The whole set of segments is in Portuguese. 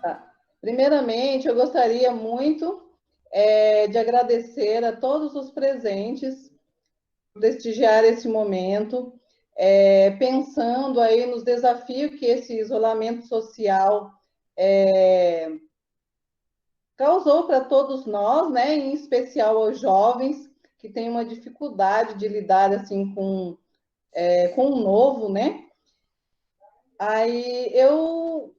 Tá. Primeiramente, eu gostaria muito de agradecer a todos os presentes por prestigiar esse momento, pensando aí nos desafios que esse isolamento social é, causou para todos nós, né, em especial aos jovens que têm uma dificuldade de lidar assim com o novo, né? Aí eu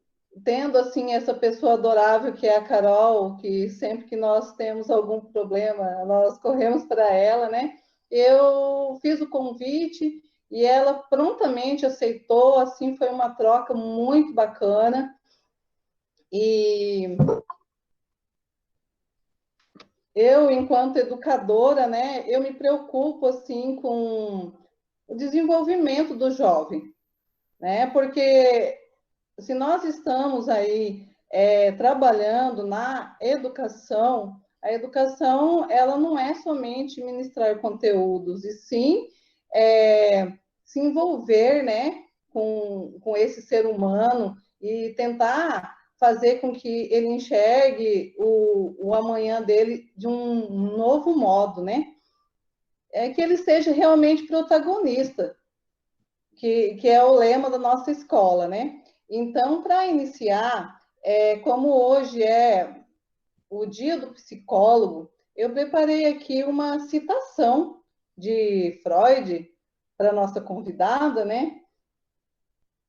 tendo assim essa pessoa adorável que é a Carol, que sempre que nós temos algum problema, nós corremos para ela, né? Eu fiz o convite e ela prontamente aceitou, assim foi uma troca muito bacana. E eu, enquanto educadora, né, eu me preocupo assim com o desenvolvimento do jovem, né? Porque se nós estamos aí trabalhando na educação, a educação ela não é somente ministrar conteúdos, e sim se envolver, né, com esse ser humano e tentar fazer com que ele enxergue o amanhã dele de um novo modo, né? Que ele seja realmente protagonista, que é o lema da nossa escola, né? Então, para iniciar, como hoje é o dia do psicólogo, eu preparei aqui uma citação de Freud para nossa convidada, né?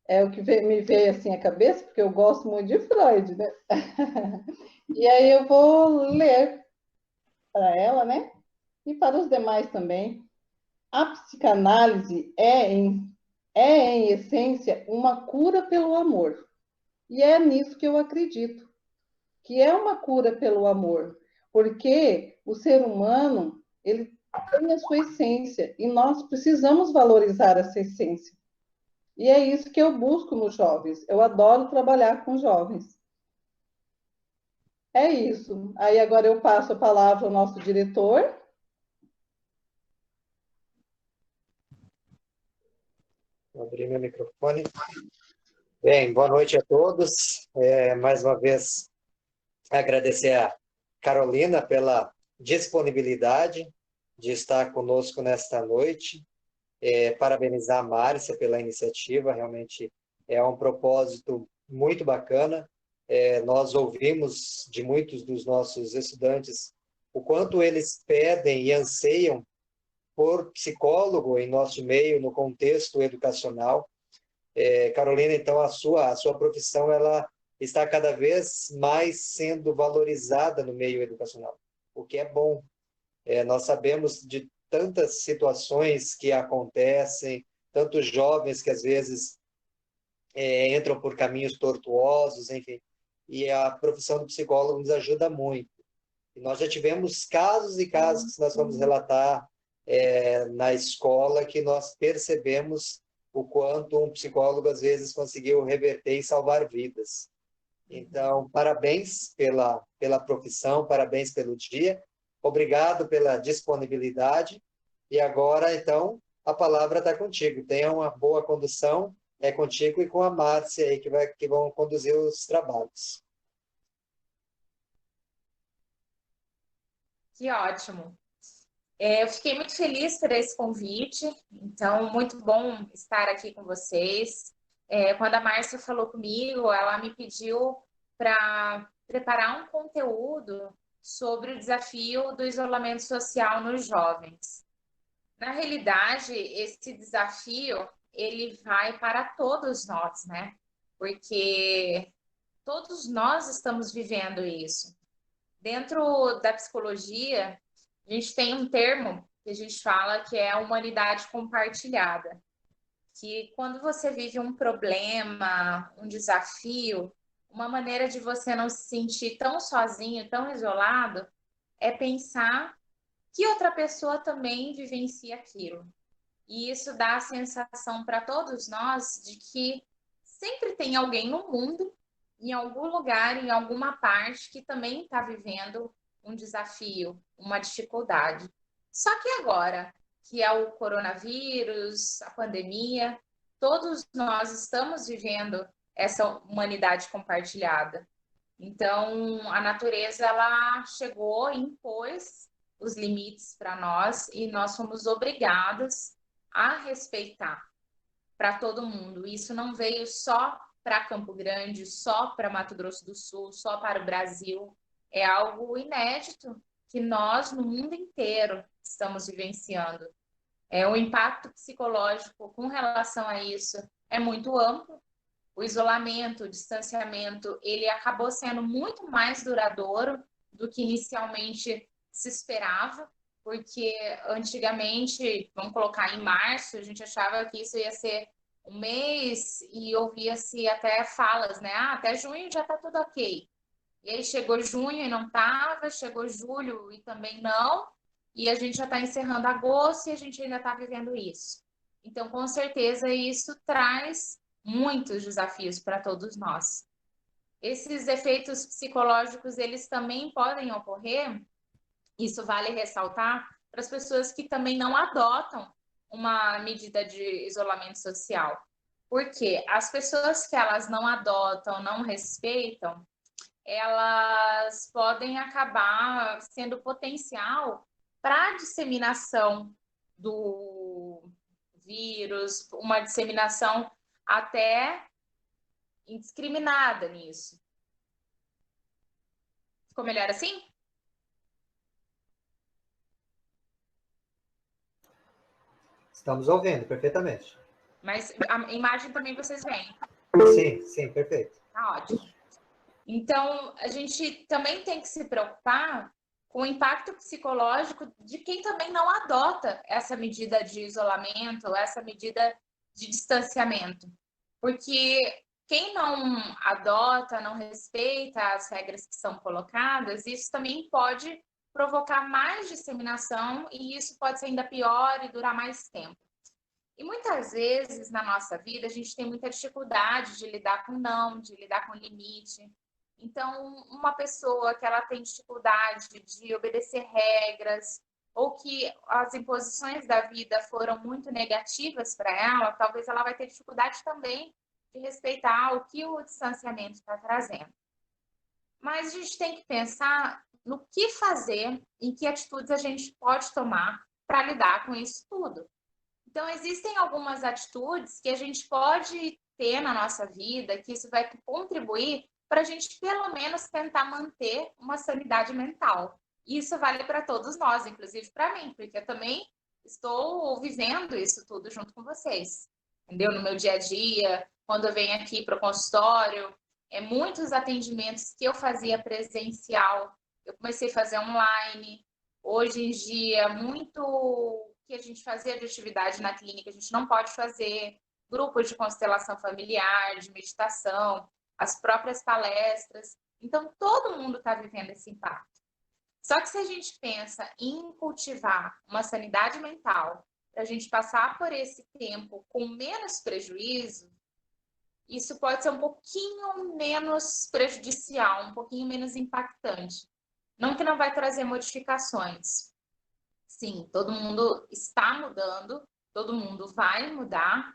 É o que me veio assim à cabeça, porque eu gosto muito de Freud, né? E aí eu vou ler para ela, né? E para os demais também. A psicanálise em essência, uma cura pelo amor. E é nisso que eu acredito, que é uma cura pelo amor, porque o ser humano, ele tem a sua essência e nós precisamos valorizar essa essência. E é isso que eu busco nos jovens. Eu adoro trabalhar com jovens. É isso. Aí agora eu passo a palavra ao nosso diretor. Vou abrir meu microfone. Bem, boa noite a todos. Mais uma vez, agradecer a Carolina pela disponibilidade de estar conosco nesta noite. Parabenizar a Márcia pela iniciativa, realmente é um propósito muito bacana. Nós ouvimos de muitos dos nossos estudantes o quanto eles pedem e anseiam por psicólogo em nosso meio, no contexto educacional. Carolina, então, a sua profissão ela está cada vez mais sendo valorizada no meio educacional, o que é bom. Nós sabemos de tantas situações que acontecem, tantos jovens que às vezes entram por caminhos tortuosos, enfim, e a profissão do psicólogo nos ajuda muito. E nós já tivemos casos e casos que nós vamos relatar na escola que nós percebemos o quanto um psicólogo às vezes conseguiu reverter e salvar vidas. Então, parabéns pela profissão, parabéns pelo dia, obrigado pela disponibilidade. E agora, então, a palavra está contigo. Tenha uma boa condução, é contigo e com a Márcia aí que vão conduzir os trabalhos. Que ótimo. Eu fiquei muito feliz por esse convite, então, muito bom estar aqui com vocês. Quando a Márcia falou comigo, ela me pediu para preparar um conteúdo sobre o desafio do isolamento social nos jovens. Na realidade, esse desafio, ele vai para todos nós, né? Porque todos nós estamos vivendo isso. Dentro da psicologia, a gente tem um termo que a gente fala que é a humanidade compartilhada, que quando você vive um problema, um desafio, uma maneira de você não se sentir tão sozinho, tão isolado, é pensar que outra pessoa também vivencia aquilo. E isso dá a sensação para todos nós de que sempre tem alguém no mundo, em algum lugar, em alguma parte, que também está vivendo um desafio, uma dificuldade. Só que agora, que é o coronavírus, a pandemia, todos nós estamos vivendo essa humanidade compartilhada. Então, a natureza, ela chegou e impôs os limites para nós e nós fomos obrigados a respeitar para todo mundo. Isso não veio só para Campo Grande, só para Mato Grosso do Sul, só para o Brasil. É algo inédito que nós, no mundo inteiro, estamos vivenciando. O impacto psicológico com relação a isso é muito amplo. O isolamento, o distanciamento, ele acabou sendo muito mais duradouro do que inicialmente se esperava, porque antigamente, vamos colocar em março, a gente achava que isso ia ser um mês e ouvia-se até falas, né? Ah, até junho já tá tudo ok. E aí chegou junho e não tava, chegou julho e também não, e a gente já está encerrando agosto e a gente ainda está vivendo isso. Então, com certeza, isso traz muitos desafios para todos nós. Esses efeitos psicológicos, eles também podem ocorrer, isso vale ressaltar, para as pessoas que também não adotam uma medida de isolamento social. Porque as pessoas que elas não adotam, não respeitam, elas podem acabar sendo potencial para a disseminação do vírus, uma disseminação até indiscriminada nisso. Ficou melhor assim? Estamos ouvindo perfeitamente. Mas a imagem também vocês veem. Sim, sim, perfeito. Tá ótimo. Então, a gente também tem que se preocupar com o impacto psicológico de quem também não adota essa medida de isolamento, essa medida de distanciamento. Porque quem não adota, não respeita as regras que são colocadas, isso também pode provocar mais disseminação e isso pode ser ainda pior e durar mais tempo. E muitas vezes na nossa vida a gente tem muita dificuldade de lidar com não, de lidar com limite. Então, uma pessoa que ela tem dificuldade de obedecer regras ou que as imposições da vida foram muito negativas para ela, talvez ela vai ter dificuldade também de respeitar o que o distanciamento está trazendo. Mas a gente tem que pensar no que fazer e que atitudes a gente pode tomar para lidar com isso tudo. Então, existem algumas atitudes que a gente pode ter na nossa vida, que isso vai contribuir para a gente, pelo menos, tentar manter uma sanidade mental. E isso vale para todos nós, inclusive para mim, porque eu também estou vivendo isso tudo junto com vocês. Entendeu? No meu dia a dia, quando eu venho aqui para o consultório, muitos atendimentos que eu fazia presencial, eu comecei a fazer online. Hoje em dia, muito que a gente fazia de atividade na clínica, a gente não pode fazer, grupos de constelação familiar, de meditação, as próprias palestras. Então, todo mundo está vivendo esse impacto. Só que se a gente pensa em cultivar uma sanidade mental, para a gente passar por esse tempo com menos prejuízo, isso pode ser um pouquinho menos prejudicial, um pouquinho menos impactante. Não que não vai trazer modificações. Sim, todo mundo está mudando, todo mundo vai mudar,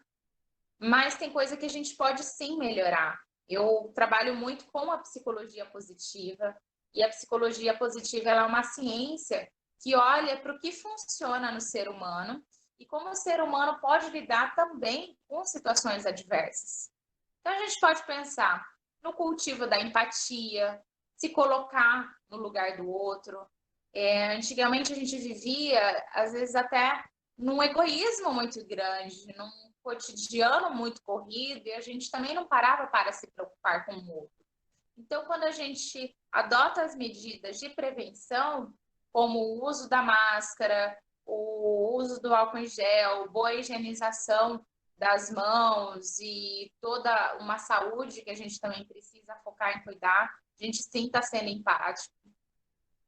mas tem coisa que a gente pode sim melhorar. Eu trabalho muito com a psicologia positiva, e a psicologia positiva ela é uma ciência que olha para o que funciona no ser humano e como o ser humano pode lidar também com situações adversas. Então, a gente pode pensar no cultivo da empatia, se colocar no lugar do outro. Antigamente, a gente vivia, às vezes, até num egoísmo muito grande, num cotidiano muito corrido, e a gente também não parava para se preocupar com o outro. Então, quando a gente adota as medidas de prevenção, como o uso da máscara, o uso do álcool em gel, boa higienização das mãos e toda uma saúde que a gente também precisa focar em cuidar, a gente sim está sendo empático.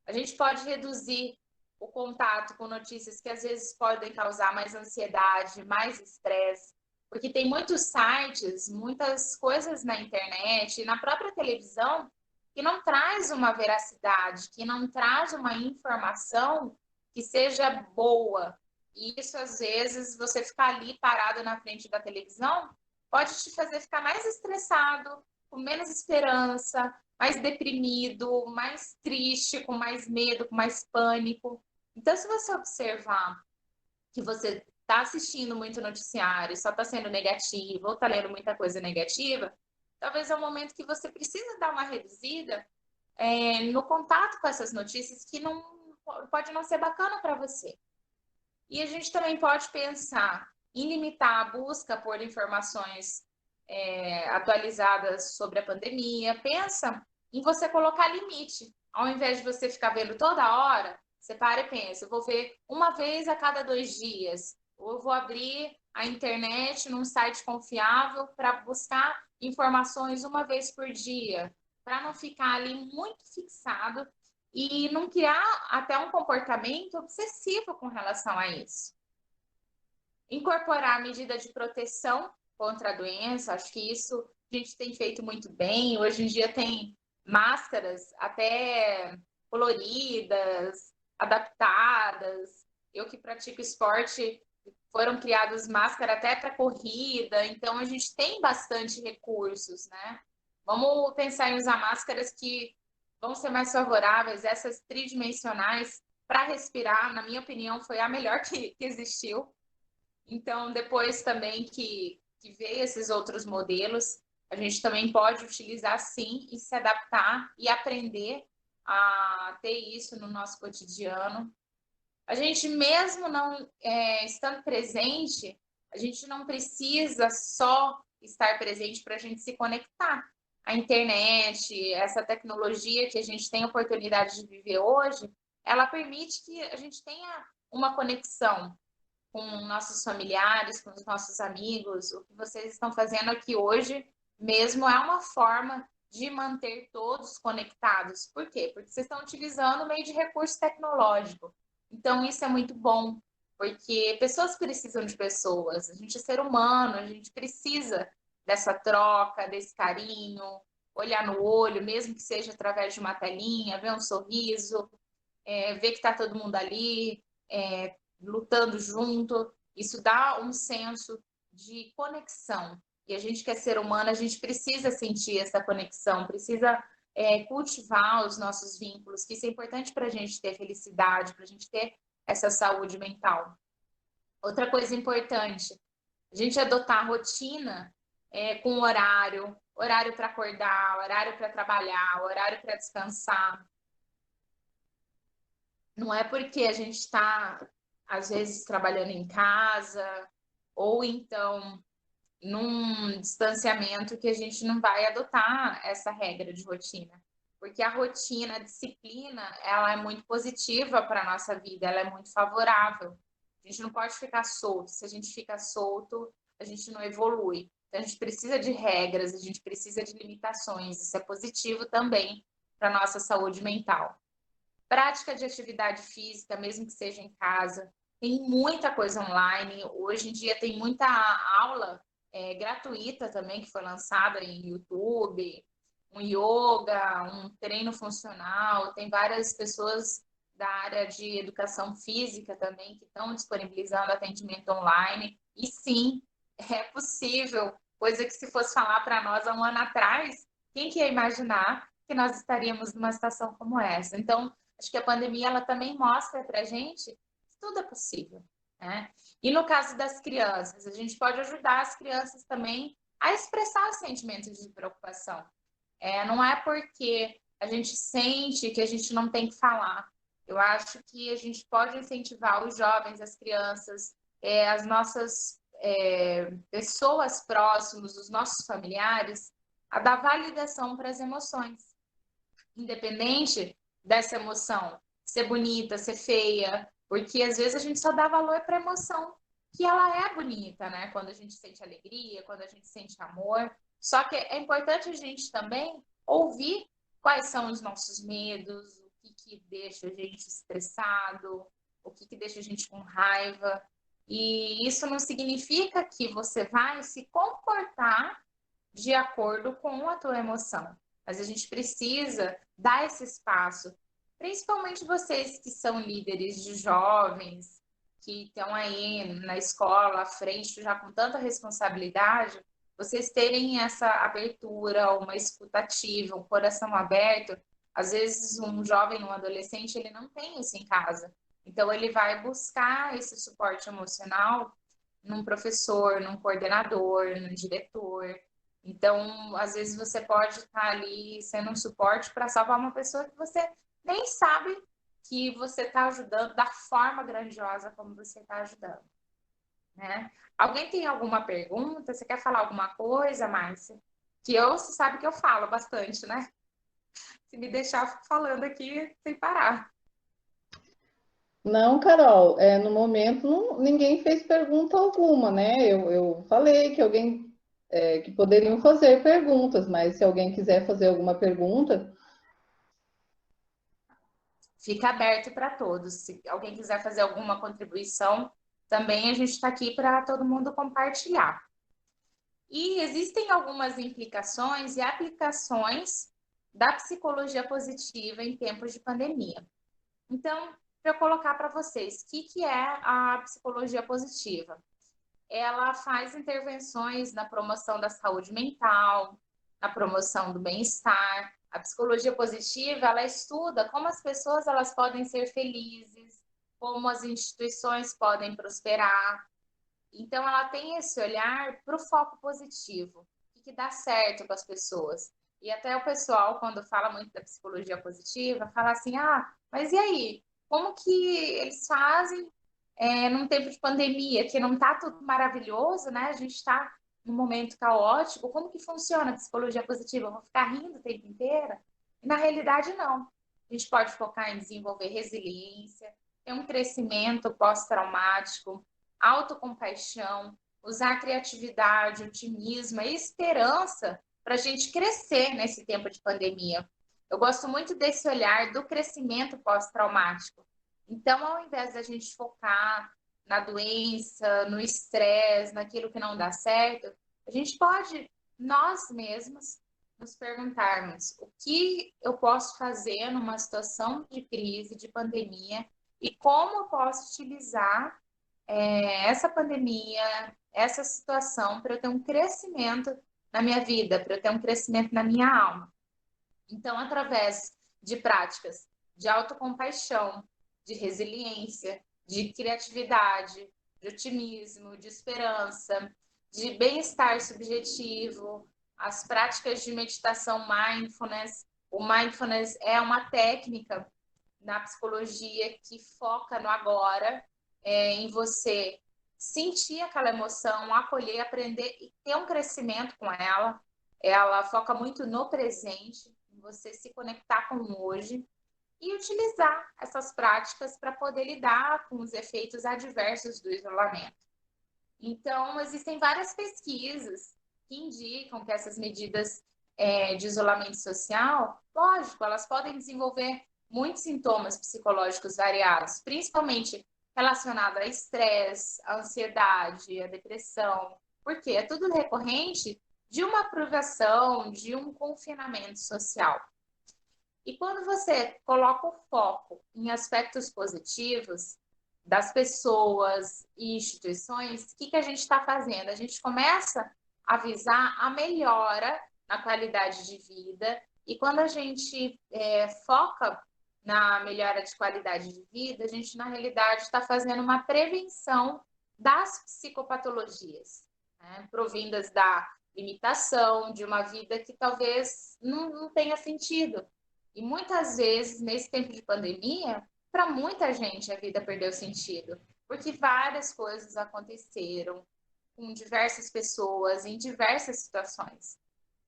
A gente pode reduzir o contato com notícias que às vezes podem causar mais ansiedade, mais estresse, porque tem muitos sites, muitas coisas na internet, na própria televisão, que não traz uma veracidade, que não traz uma informação que seja boa. E isso, às vezes, você ficar ali parado na frente da televisão, pode te fazer ficar mais estressado, com menos esperança, mais deprimido, mais triste, com mais medo, com mais pânico. Então, se você observar que você está assistindo muito noticiário, só está sendo negativo, ou está lendo muita coisa negativa, talvez é um momento que você precisa dar uma reduzida no contato com essas notícias que não pode não ser bacana para você. E a gente também pode pensar em limitar a busca por informações atualizadas sobre a pandemia. Pensa em você colocar limite. Ao invés de você ficar vendo toda hora, você para e pensa, eu vou ver uma vez a cada 2 dias, ou eu vou abrir a internet num site confiável para buscar informações uma vez por dia, para não ficar ali muito fixado e não criar até um comportamento obsessivo com relação a isso. Incorporar a medida de proteção contra a doença, acho que isso a gente tem feito muito bem. Hoje em dia tem máscaras até coloridas, adaptadas. Eu que pratico esporte, foram criadas máscaras até para corrida, então a gente tem bastante recursos, né? Vamos pensar em usar máscaras que vão ser mais favoráveis, essas tridimensionais, para respirar, na minha opinião, foi a melhor que existiu. Então, depois também que veio esses outros modelos, a gente também pode utilizar sim e se adaptar e aprender a ter isso no nosso cotidiano. A gente mesmo não estando presente, a gente não precisa só estar presente para a gente se conectar. A internet, essa tecnologia que a gente tem a oportunidade de viver hoje, ela permite que a gente tenha uma conexão com nossos familiares, com os nossos amigos. O que vocês estão fazendo aqui hoje mesmo é uma forma de manter todos conectados. Por quê? Porque vocês estão utilizando o meio de recurso tecnológico. Então, isso é muito bom, porque pessoas precisam de pessoas. A gente é ser humano, a gente precisa dessa troca, desse carinho, olhar no olho, mesmo que seja através de uma telinha, ver um sorriso, ver que está todo mundo ali, lutando junto. Isso dá um senso de conexão. E a gente que é ser humano, a gente precisa sentir essa conexão, precisa cultivar os nossos vínculos, que isso é importante para a gente ter felicidade, para a gente ter essa saúde mental. Outra coisa importante, a gente adotar a rotina com horário para acordar, horário para trabalhar, horário para descansar. Não é porque a gente está, às vezes, trabalhando em casa, ou então num distanciamento que a gente não vai adotar essa regra de rotina. Porque a rotina, a disciplina, ela é muito positiva para a nossa vida, ela é muito favorável. A gente não pode ficar solto. Se a gente fica solto, a gente não evolui. Então, a gente precisa de regras, a gente precisa de limitações. Isso é positivo também para a nossa saúde mental. Prática de atividade física, mesmo que seja em casa. Tem muita coisa online. Hoje em dia tem muita aula gratuita também que foi lançada em YouTube, um yoga, um treino funcional. Tem várias pessoas da área de educação física também que estão disponibilizando atendimento online. E sim, é possível, coisa que se fosse falar para nós há um ano atrás, quem que ia imaginar que nós estaríamos numa situação como essa? Então, acho que a pandemia ela também mostra para a gente que tudo é possível, né? E no caso das crianças, a gente pode ajudar as crianças também a expressar sentimentos de preocupação. Não é porque a gente sente que a gente não tem que falar. Eu acho que a gente pode incentivar os jovens, as crianças, as nossas pessoas próximas, os nossos familiares, a dar validação para as emoções, independente dessa emoção ser bonita, ser feia, porque às vezes a gente só dá valor para a emoção que ela é bonita, né? Quando a gente sente alegria, quando a gente sente amor. Só que é importante a gente também ouvir quais são os nossos medos, o que deixa a gente estressado, o que deixa a gente com raiva. E isso não significa que você vai se comportar de acordo com a tua emoção. Mas a gente precisa dar esse espaço, principalmente vocês que são líderes de jovens, que estão aí na escola, à frente, já com tanta responsabilidade, vocês terem essa abertura, uma escutativa, um coração aberto. Às vezes um jovem, um adolescente, ele não tem isso em casa. Então ele vai buscar esse suporte emocional num professor, num coordenador, num diretor. Então, às vezes você pode estar ali sendo um suporte para salvar uma pessoa que você nem sabe que você está ajudando da forma grandiosa como você está ajudando, né? Alguém tem alguma pergunta? Você quer falar alguma coisa, Márcia? Que você sabe que eu falo bastante, né? Se me deixar, eu fico falando aqui sem parar. Não, Carol, no momento ninguém fez pergunta alguma, né? Eu falei que alguém que poderiam fazer perguntas, mas se alguém quiser fazer alguma pergunta, Fica aberto para todos. Se alguém quiser fazer alguma contribuição, também a gente está aqui para todo mundo compartilhar. E existem algumas implicações e aplicações da psicologia positiva em tempos de pandemia. Então, para eu colocar para vocês, o que é a psicologia positiva? Ela faz intervenções na promoção da saúde mental, na promoção do bem-estar. A psicologia positiva, ela estuda como as pessoas elas podem ser felizes, como as instituições podem prosperar. Então, ela tem esse olhar para o foco positivo, o que dá certo com as pessoas. E até o pessoal, quando fala muito da psicologia positiva, fala assim, mas e aí? Como que eles fazem num tempo de pandemia, que não está tudo maravilhoso, né? A gente está num momento caótico. Como que funciona a psicologia positiva? Eu vou ficar rindo o tempo inteiro? E, na realidade, não. A gente pode focar em desenvolver resiliência, ter um crescimento pós-traumático, autocompaixão, usar criatividade, otimismo e esperança para a gente crescer nesse tempo de pandemia. Eu gosto muito desse olhar do crescimento pós-traumático. Então, ao invés da gente focar na doença, no estresse, naquilo que não dá certo, a gente pode, nós mesmos, nos perguntarmos o que eu posso fazer numa situação de crise, de pandemia, e como eu posso utilizar essa pandemia, essa situação, para eu ter um crescimento na minha vida, para eu ter um crescimento na minha alma. Então, através de práticas de autocompaixão, de resiliência, de criatividade, de otimismo, de esperança, de bem-estar subjetivo, as práticas de meditação mindfulness. O mindfulness é uma técnica na psicologia que foca no agora, em você sentir aquela emoção, acolher, aprender e ter um crescimento com ela. Ela foca muito no presente, em você se conectar com o hoje e utilizar essas práticas para poder lidar com os efeitos adversos do isolamento. Então, existem várias pesquisas que indicam que essas medidas de isolamento social, lógico, elas podem desenvolver muitos sintomas psicológicos variados, principalmente relacionado a estresse, a ansiedade, a depressão, porque é tudo recorrente de uma privação, de um confinamento social. E quando você coloca o foco em aspectos positivos das pessoas e instituições, o que a gente está fazendo? A gente começa a visar a melhora na qualidade de vida, e quando a gente foca na melhora de qualidade de vida, a gente, na realidade, está fazendo uma prevenção das psicopatologias, né, provindas da limitação de uma vida que talvez não tenha sentido. E muitas vezes, nesse tempo de pandemia, para muita gente a vida perdeu sentido, porque várias coisas aconteceram com diversas pessoas, em diversas situações.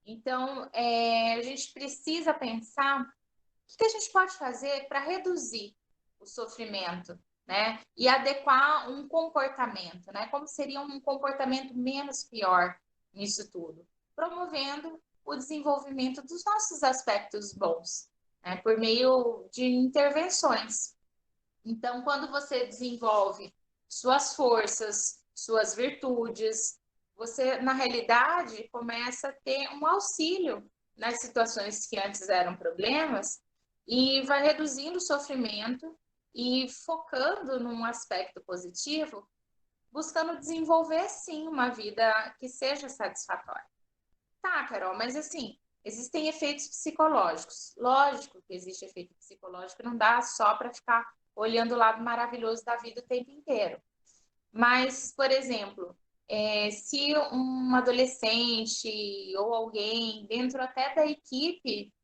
Então, a gente precisa pensar o que a gente pode fazer para reduzir o sofrimento, né? E adequar um comportamento, né? Como seria um comportamento menos pior nisso tudo? Promovendo o desenvolvimento dos nossos aspectos bons, né? Por meio de intervenções. Então, quando você desenvolve suas forças, suas virtudes, você, na realidade, começa a ter um auxílio nas situações que antes eram problemas e vai reduzindo o sofrimento e focando num aspecto positivo, buscando desenvolver, sim, uma vida que seja satisfatória. Tá, Carol, mas assim, existem efeitos psicológicos. Lógico que existe efeito psicológico, não dá só para ficar olhando o lado maravilhoso da vida o tempo inteiro. Mas, por exemplo, se um adolescente ou alguém, dentro até da equipe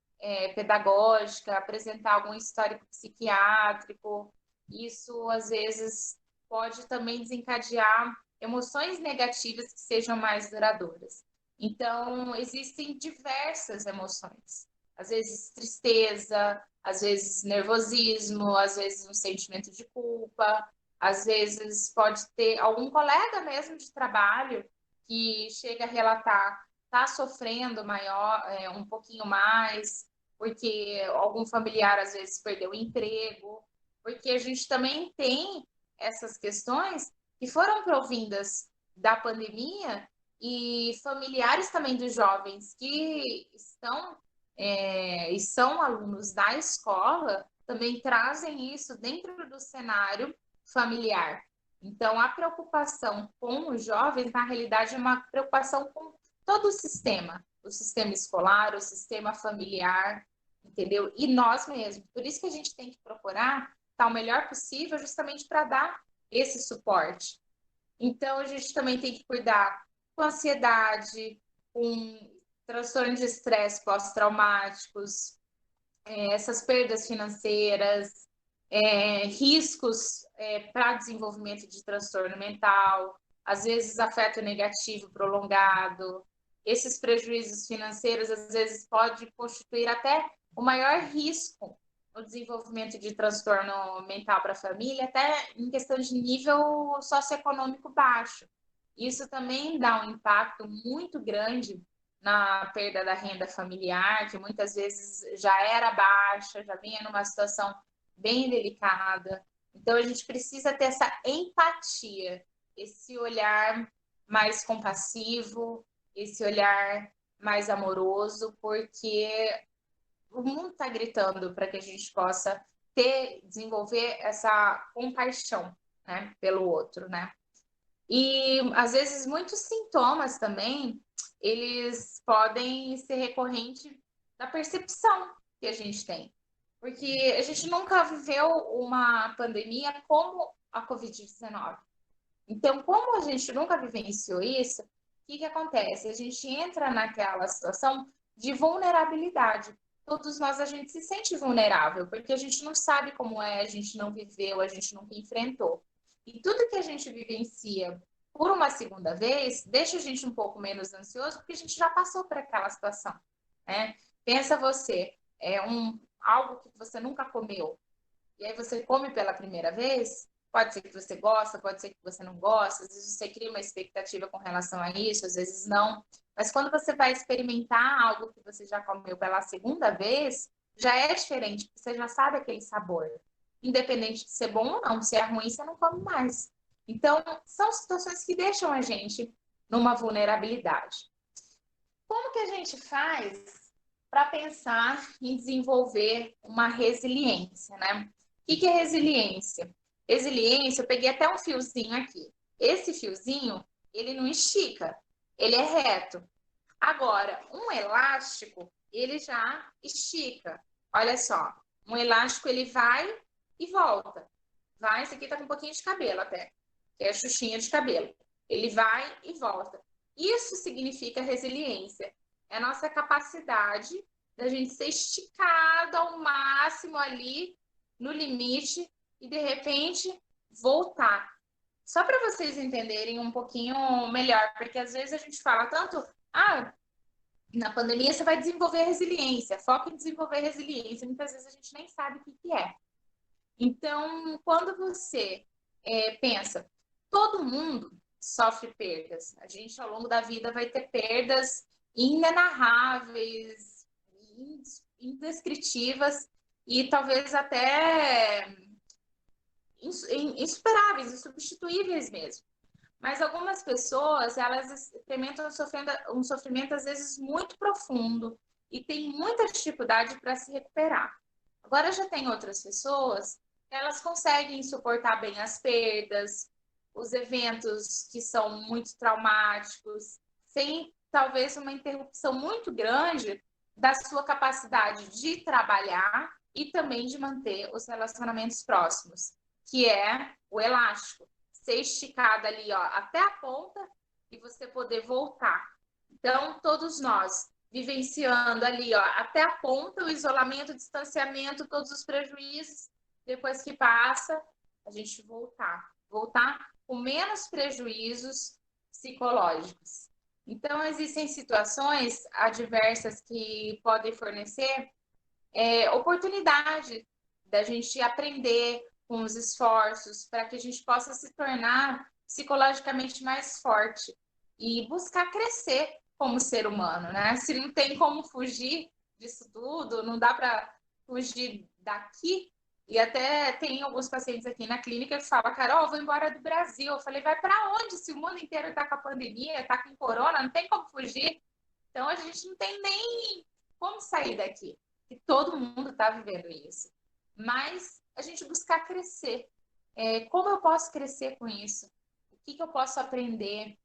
pedagógica, apresentar algum histórico psiquiátrico, isso às vezes pode também desencadear emoções negativas que sejam mais duradouras. Então, existem diversas emoções. Às vezes tristeza, às vezes nervosismo, às vezes um sentimento de culpa, às vezes pode ter algum colega mesmo de trabalho que chega a relatar está sofrendo maior, um pouquinho mais, porque algum familiar às vezes perdeu o emprego, porque a gente também tem essas questões que foram provindas da pandemia e familiares também dos jovens que estão e são alunos da escola também trazem isso dentro do cenário familiar. Então, a preocupação com os jovens, na realidade, é uma preocupação com todo o sistema escolar, o sistema familiar, entendeu? E nós mesmos. Por isso que a gente tem que procurar estar o melhor possível, justamente para dar esse suporte. Então, a gente também tem que cuidar com ansiedade, com transtornos de estresse pós-traumáticos, essas perdas financeiras, riscos para desenvolvimento de transtorno mental, às vezes afeto negativo prolongado. Esses prejuízos financeiros, às vezes, pode constituir até o maior risco no desenvolvimento de transtorno mental para a família, até em questão de nível socioeconômico baixo. Isso também dá um impacto muito grande na perda da renda familiar, que muitas vezes já era baixa, já vinha numa situação bem delicada. Então, a gente precisa ter essa empatia, esse olhar mais compassivo, esse olhar mais amoroso, porque o mundo está gritando para que a gente possa desenvolver essa compaixão, né, pelo outro, né? E, às vezes, muitos sintomas também, eles podem ser recorrentes da percepção que a gente tem. Porque a gente nunca viveu uma pandemia como a Covid-19. Então, como a gente nunca vivenciou isso, o que acontece? A gente entra naquela situação de vulnerabilidade. Todos nós, a gente se sente vulnerável, porque a gente não sabe como é, a gente não viveu, a gente nunca enfrentou. E tudo que a gente vivencia por uma segunda vez, deixa a gente um pouco menos ansioso, porque a gente já passou por aquela situação, né? Pensa você, algo que você nunca comeu, e aí você come pela primeira vez, pode ser que você gosta, pode ser que você não gosta, às vezes você cria uma expectativa com relação a isso, às vezes não. Mas quando você vai experimentar algo que você já comeu pela segunda vez, já é diferente, porque você já sabe aquele sabor. Independente de ser bom ou não, se é ruim, você não come mais. Então, são situações que deixam a gente numa vulnerabilidade. Como que a gente faz para pensar em desenvolver uma resiliência, né? O que é resiliência? Resiliência, eu peguei até um fiozinho aqui. Esse fiozinho, ele não estica, ele é reto. Agora, um elástico, ele já estica. Olha só, um elástico, ele vai e volta. Vai, esse aqui tá com um pouquinho de cabelo até, que é a xuxinha de cabelo. Ele vai e volta. Isso significa resiliência. É a nossa capacidade da gente ser esticado ao máximo ali, no limite, e de repente voltar. Só para vocês entenderem um pouquinho melhor, porque às vezes a gente fala tanto, na pandemia você vai desenvolver resiliência, foca em desenvolver resiliência, muitas vezes a gente nem sabe o que é. Então, quando você pensa, todo mundo sofre perdas. A gente, ao longo da vida, vai ter perdas inenarráveis, indescritíveis e talvez até insuperáveis, insubstituíveis mesmo. Mas algumas pessoas, elas experimentam um sofrimento, às vezes, muito profundo e tem muita dificuldade para se recuperar. Agora, já tem outras pessoas que elas conseguem suportar bem as perdas, os eventos que são muito traumáticos, sem talvez uma interrupção muito grande da sua capacidade de trabalhar e também de manter os relacionamentos próximos, que é o elástico. Ser esticada ali, ó, até a ponta e você poder voltar. Então, todos nós vivenciando ali, ó, até a ponta, o isolamento, o distanciamento, todos os prejuízos, depois que passa, a gente voltar com menos prejuízos psicológicos. Então, existem situações adversas que podem fornecer oportunidade da gente aprender com os esforços para que a gente possa se tornar psicologicamente mais forte e buscar crescer como ser humano, né? Se não tem como fugir disso tudo, não dá para fugir daqui. E até tem alguns pacientes aqui na clínica que falam, Carol, vou embora do Brasil. Eu falei, vai para onde? Se o mundo inteiro está com a pandemia, está com corona, não tem como fugir. Então, a gente não tem nem como sair daqui. E todo mundo está vivendo isso. Mas a gente buscar crescer. Como eu posso crescer com isso? O que eu posso aprender?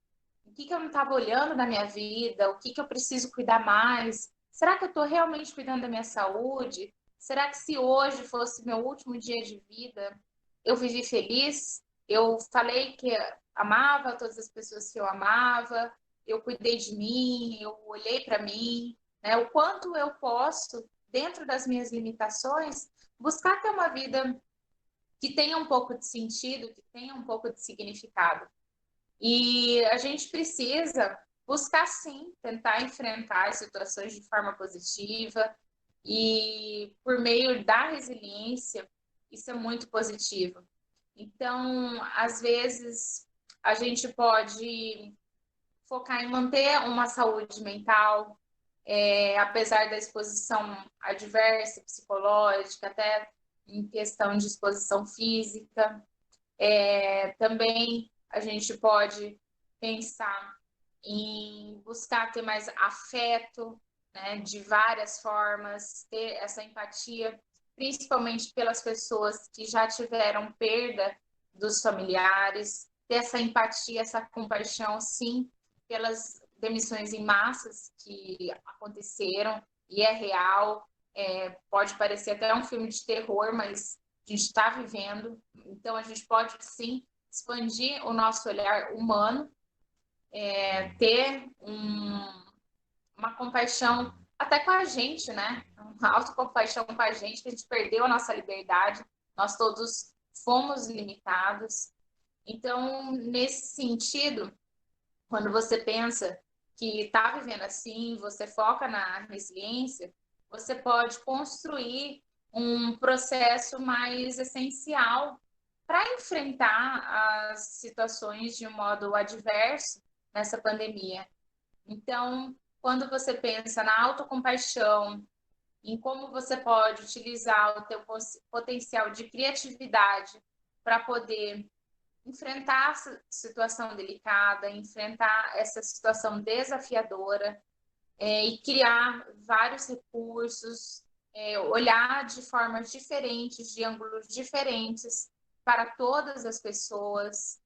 O que eu não estava olhando na minha vida? O que eu preciso cuidar mais? Será que eu estou realmente cuidando da minha saúde? Será que se hoje fosse meu último dia de vida, eu vivi feliz? Eu falei que amava todas as pessoas que eu amava, eu cuidei de mim, eu olhei para mim, né? O quanto eu posso, dentro das minhas limitações, buscar ter uma vida que tenha um pouco de sentido, que tenha um pouco de significado. E a gente precisa buscar, sim, tentar enfrentar as situações de forma positiva e, por meio da resiliência, isso é muito positivo. Então, às vezes, a gente pode focar em manter uma saúde mental, apesar da exposição adversa, psicológica, até em questão de exposição física. Também a gente pode pensar em buscar ter mais afeto, né, de várias formas, ter essa empatia, principalmente pelas pessoas que já tiveram perda dos familiares, ter essa empatia, essa compaixão, sim, pelas demissões em massas que aconteceram e é real. Pode parecer até um filme de terror, mas a gente está vivendo. Então, a gente pode, sim, expandir o nosso olhar humano, ter uma compaixão até com a gente, né? Uma autocompaixão com a gente, que a gente perdeu a nossa liberdade, nós todos fomos limitados. Então, nesse sentido, quando você pensa que está vivendo assim, você foca na resiliência, você pode construir um processo mais essencial para enfrentar as situações de um modo adverso nessa pandemia. Então, quando você pensa na autocompaixão, em como você pode utilizar o teu potencial de criatividade para poder enfrentar essa situação delicada, enfrentar essa situação desafiadora, e criar vários recursos, olhar de formas diferentes, de ângulos diferentes para todas as pessoas,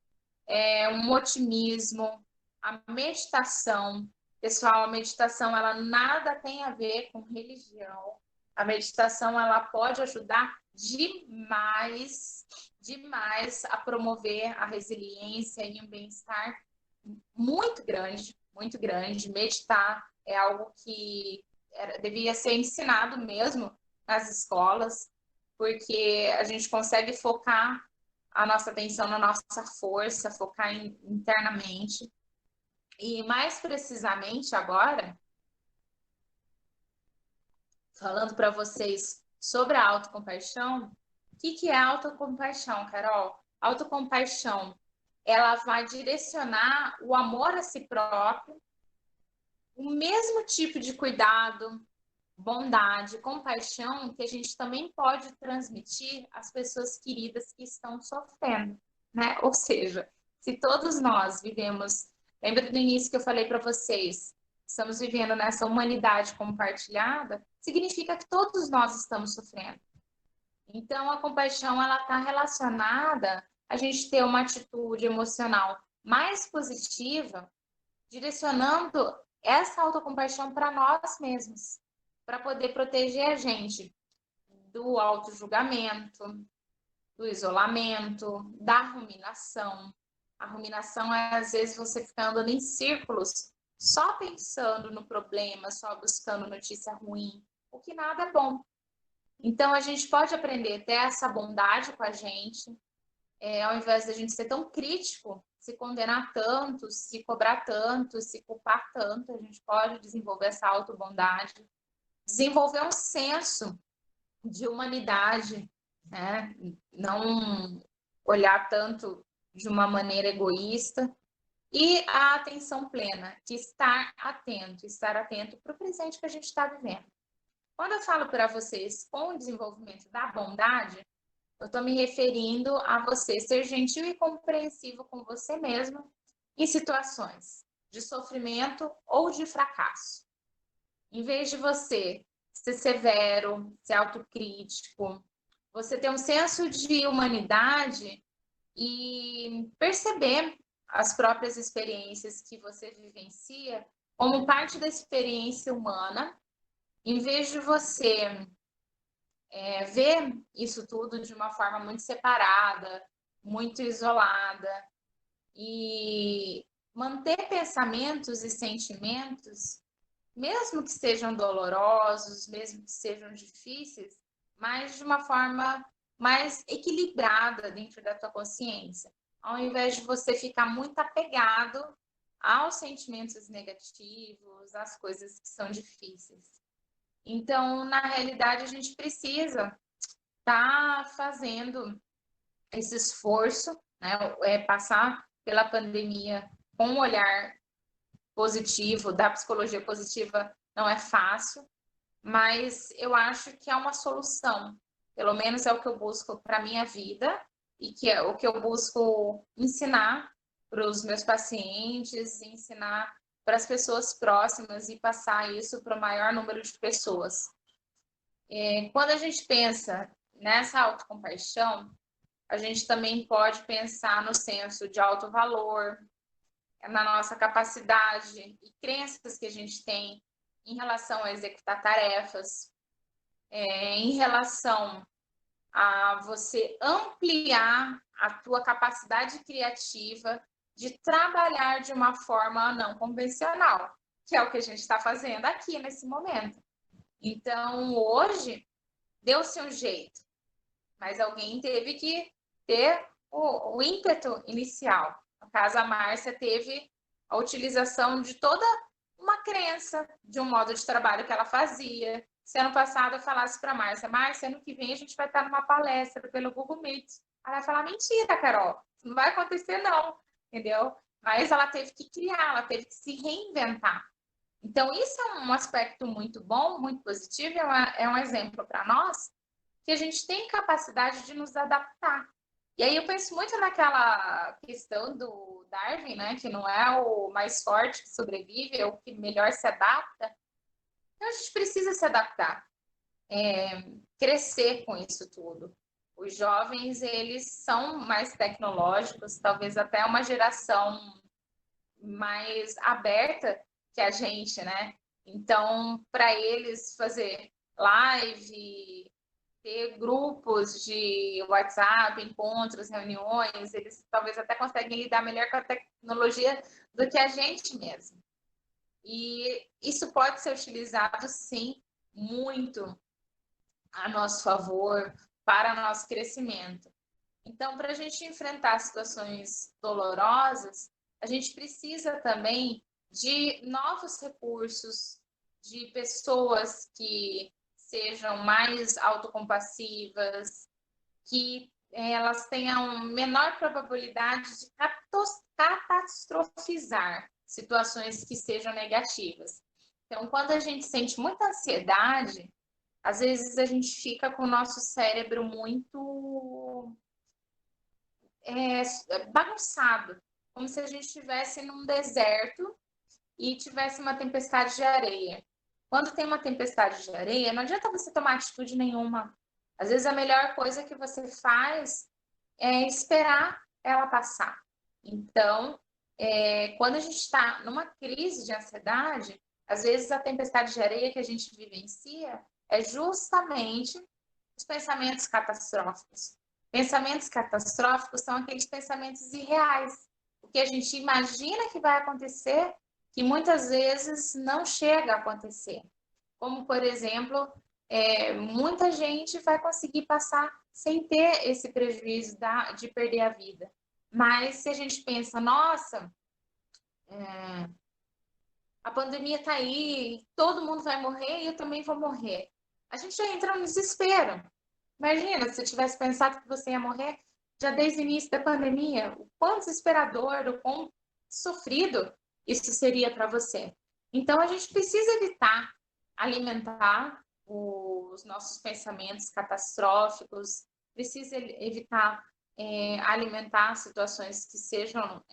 um otimismo, a meditação. Pessoal, a meditação, ela nada tem a ver com religião. A meditação, ela pode ajudar demais, demais a promover a resiliência e um bem-estar muito grande, muito grande. Meditar é algo que devia ser ensinado mesmo nas escolas, porque a gente consegue focar a nossa atenção na nossa força, focar internamente. E mais precisamente agora, falando para vocês sobre a autocompaixão, o que é autocompaixão, Carol? Autocompaixão, ela vai direcionar o amor a si próprio, o mesmo tipo de cuidado, bondade, compaixão que a gente também pode transmitir às pessoas queridas que estão sofrendo, né? Ou seja, se todos nós vivemos, lembra do início que eu falei para vocês, estamos vivendo nessa humanidade compartilhada, significa que todos nós estamos sofrendo. Então, a compaixão, ela está relacionada a gente ter uma atitude emocional mais positiva, direcionando essa autocompaixão para nós mesmos, para poder proteger a gente do autojulgamento, do isolamento, da ruminação. A ruminação é, às vezes, você ficar andando em círculos, só pensando no problema, só buscando notícia ruim, o que nada é bom. Então, a gente pode aprender a ter essa bondade com a gente, ao invés de a gente ser tão crítico, se condenar tanto, se cobrar tanto, se culpar tanto, a gente pode desenvolver essa autobondade, desenvolver um senso de humanidade, né? Não olhar tanto de uma maneira egoísta, e a atenção plena, de estar atento para o presente que a gente está vivendo. Quando eu falo para vocês com o desenvolvimento da bondade, eu estou me referindo a você ser gentil e compreensivo com você mesmo em situações de sofrimento ou de fracasso. Em vez de você ser severo, ser autocrítico, você ter um senso de humanidade e perceber as próprias experiências que você vivencia como parte da experiência humana, em vez de você ver isso tudo de uma forma muito separada, muito isolada, e manter pensamentos e sentimentos, mesmo que sejam dolorosos, mesmo que sejam difíceis, mas de uma forma mais equilibrada dentro da tua consciência, ao invés de você ficar muito apegado aos sentimentos negativos, às coisas que são difíceis. Então, na realidade, a gente precisa estar fazendo esse esforço, né? Passar pela pandemia com um olhar positivo, da psicologia positiva, não é fácil, mas eu acho que é uma solução. Pelo menos é o que eu busco para a minha vida e que é o que eu busco ensinar para os meus pacientes, ensinar para as pessoas próximas e passar isso para o maior número de pessoas. Quando a gente pensa nessa autocompaixão, a gente também pode pensar no senso de autovalor, na nossa capacidade e crenças que a gente tem em relação a executar tarefas, em relação a você ampliar a tua capacidade criativa de trabalhar de uma forma não convencional, que é o que a gente está fazendo aqui nesse momento. Então, hoje, deu-se um jeito, mas alguém teve que ter o ímpeto inicial. No caso, a Márcia teve a utilização de toda uma crença de um modo de trabalho que ela fazia. Se ano passado eu falasse para a Márcia, ano que vem a gente vai estar numa palestra pelo Google Meet. Ela vai falar, mentira, Carol, não vai acontecer não, entendeu? Mas ela teve que criar, ela teve que se reinventar. Então, isso é um aspecto muito bom, muito positivo, é um exemplo para nós que a gente tem capacidade de nos adaptar. E aí eu penso muito naquela questão do Darwin, né? Que não é o mais forte que sobrevive, é o que melhor se adapta. Então a gente precisa se adaptar, crescer com isso tudo. Os jovens, eles são mais tecnológicos, talvez até uma geração mais aberta que a gente, né? Então, para eles fazer live, ter grupos de WhatsApp, encontros, reuniões, eles talvez até conseguem lidar melhor com a tecnologia do que a gente mesmo. E isso pode ser utilizado, sim, muito a nosso favor, para nosso crescimento. Então, para a gente enfrentar situações dolorosas, a gente precisa também de novos recursos, de pessoas que sejam mais autocompassivas, que elas tenham menor probabilidade de catastrofizar situações que sejam negativas. Então, quando a gente sente muita ansiedade, às vezes a gente fica com o nosso cérebro muito bagunçado, como se a gente estivesse num deserto e tivesse uma tempestade de areia. Quando tem uma tempestade de areia, não adianta você tomar atitude nenhuma. Às vezes a melhor coisa que você faz esperar ela passar. Então, quando a gente está numa crise de ansiedade, às vezes a tempestade de areia que a gente vivencia é justamente os pensamentos catastróficos. Pensamentos catastróficos são aqueles pensamentos irreais, o que a gente imagina que vai acontecer, que muitas vezes não chega a acontecer. Como, por exemplo, muita gente vai conseguir passar sem ter esse prejuízo de perder a vida. Mas se a gente pensa, nossa, a pandemia está aí, todo mundo vai morrer e eu também vou morrer. A gente já entra no desespero. Imagina, se você tivesse pensado que você ia morrer já desde o início da pandemia, o quão desesperador, o quão sofrido isso seria para você. Então, a gente precisa evitar alimentar os nossos pensamentos catastróficos, precisa evitar alimentar situações que sejam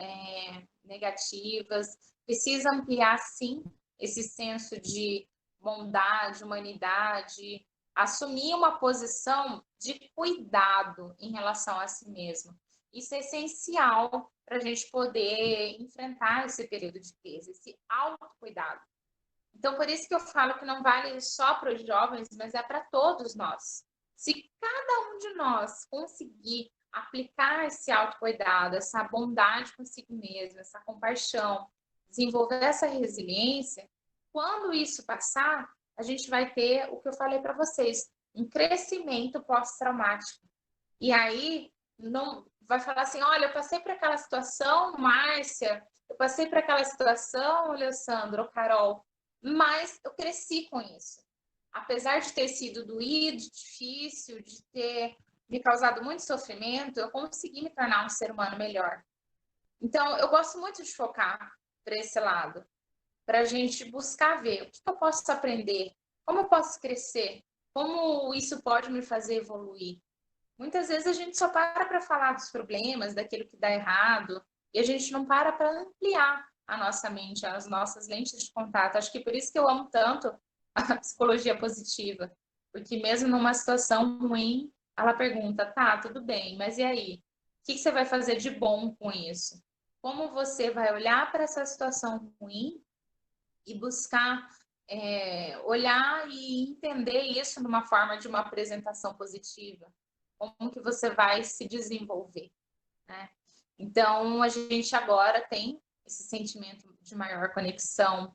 negativas, precisa ampliar, sim, esse senso de bondade, humanidade, assumir uma posição de cuidado em relação a si mesmo. Isso é essencial para a gente poder enfrentar esse período de crise, esse autocuidado. Então, por isso que eu falo que não vale só para os jovens, mas é para todos nós. Se cada um de nós conseguir aplicar esse autocuidado, essa bondade consigo mesmo, essa compaixão, desenvolver essa resiliência, quando isso passar, a gente vai ter o que eu falei para vocês, um crescimento pós-traumático. E aí, não vai falar assim, olha, eu passei por aquela situação, Márcia, eu passei por aquela situação, Alessandro, Carol, mas eu cresci com isso. Apesar de ter sido doído, difícil, de ter me causado muito sofrimento, eu consegui me tornar um ser humano melhor. Então, eu gosto muito de focar para esse lado, para a gente buscar ver o que eu posso aprender, como eu posso crescer, como isso pode me fazer evoluir. Muitas vezes a gente só para falar dos problemas, daquilo que dá errado, e a gente não para ampliar a nossa mente, as nossas lentes de contato. Acho que por isso que eu amo tanto a psicologia positiva, porque mesmo numa situação ruim, ela pergunta, tá, tudo bem, mas e aí? O que você vai fazer de bom com isso? Como você vai olhar para essa situação ruim e buscar olhar e entender isso numa forma de uma apresentação positiva? Como que você vai se desenvolver, né? Então, a gente agora tem esse sentimento de maior conexão,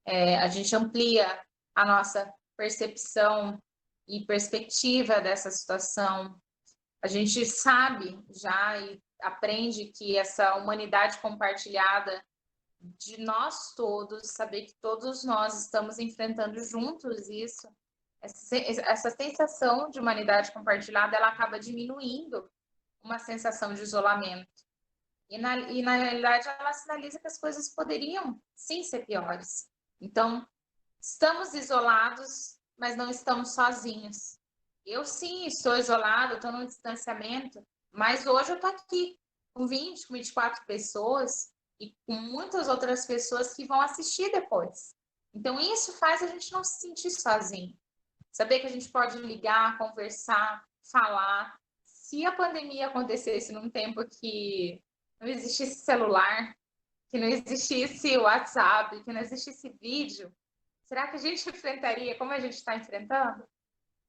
a gente amplia a nossa percepção e perspectiva dessa situação, a gente sabe já e aprende que essa humanidade compartilhada de nós todos, saber que todos nós estamos enfrentando juntos isso, essa sensação de humanidade compartilhada, ela acaba diminuindo uma sensação de isolamento. E na realidade, ela sinaliza que as coisas poderiam, sim, ser piores. Então, estamos isolados, mas não estamos sozinhos. Eu, sim, estou isolado, estou num distanciamento, mas hoje eu estou aqui com 20, com 24 pessoas e com muitas outras pessoas que vão assistir depois. Então, isso faz a gente não se sentir sozinho. Saber que a gente pode ligar, conversar, falar. Se a pandemia acontecesse num tempo que não existisse celular, que não existisse WhatsApp, que não existisse vídeo, será que a gente enfrentaria como a gente está enfrentando?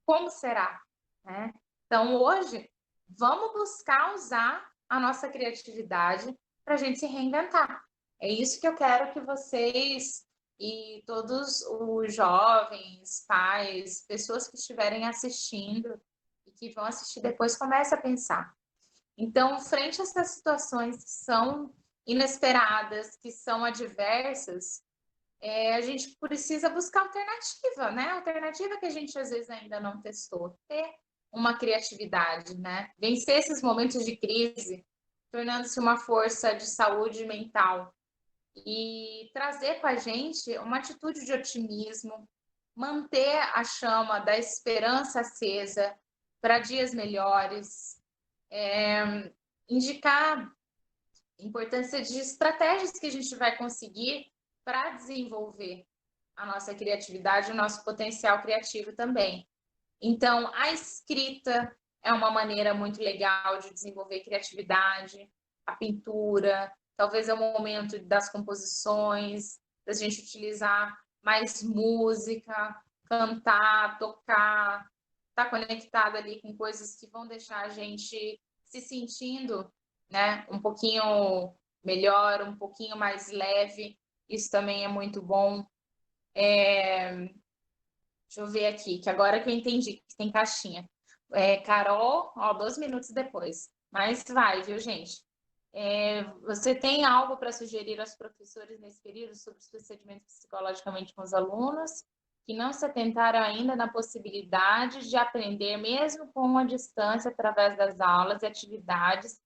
Como será? Né? Então, hoje, vamos buscar usar a nossa criatividade para a gente se reinventar. É isso que eu quero que vocês e todos os jovens, pais, pessoas que estiverem assistindo e que vão assistir depois, comecem a pensar. Então, frente a essas situações que são inesperadas, que são adversas, a gente precisa buscar alternativa, né? Alternativa que a gente às vezes ainda não testou. Ter uma criatividade, né? Vencer esses momentos de crise, tornando-se uma força de saúde mental e trazer com a gente uma atitude de otimismo, manter a chama da esperança acesa para dias melhores, indicar a importância de estratégias que a gente vai conseguir para desenvolver a nossa criatividade, o nosso potencial criativo também. Então, a escrita, é uma maneira muito legal de desenvolver criatividade, a pintura, talvez é o momento das composições, da gente utilizar mais música, cantar, tocar, estar conectado ali com coisas que vão deixar a gente se sentindo, né, um pouquinho melhor, um pouquinho mais leve. Isso também é muito bom. Deixa eu ver aqui, que agora que eu entendi que tem caixinha. Carol, ó, 2 minutos depois. Mas vai, viu, gente? Você tem algo para sugerir aos professores nesse período sobre os procedimentos psicologicamente com os alunos que não se atentaram ainda na possibilidade de aprender, mesmo com a distância, através das aulas e atividades,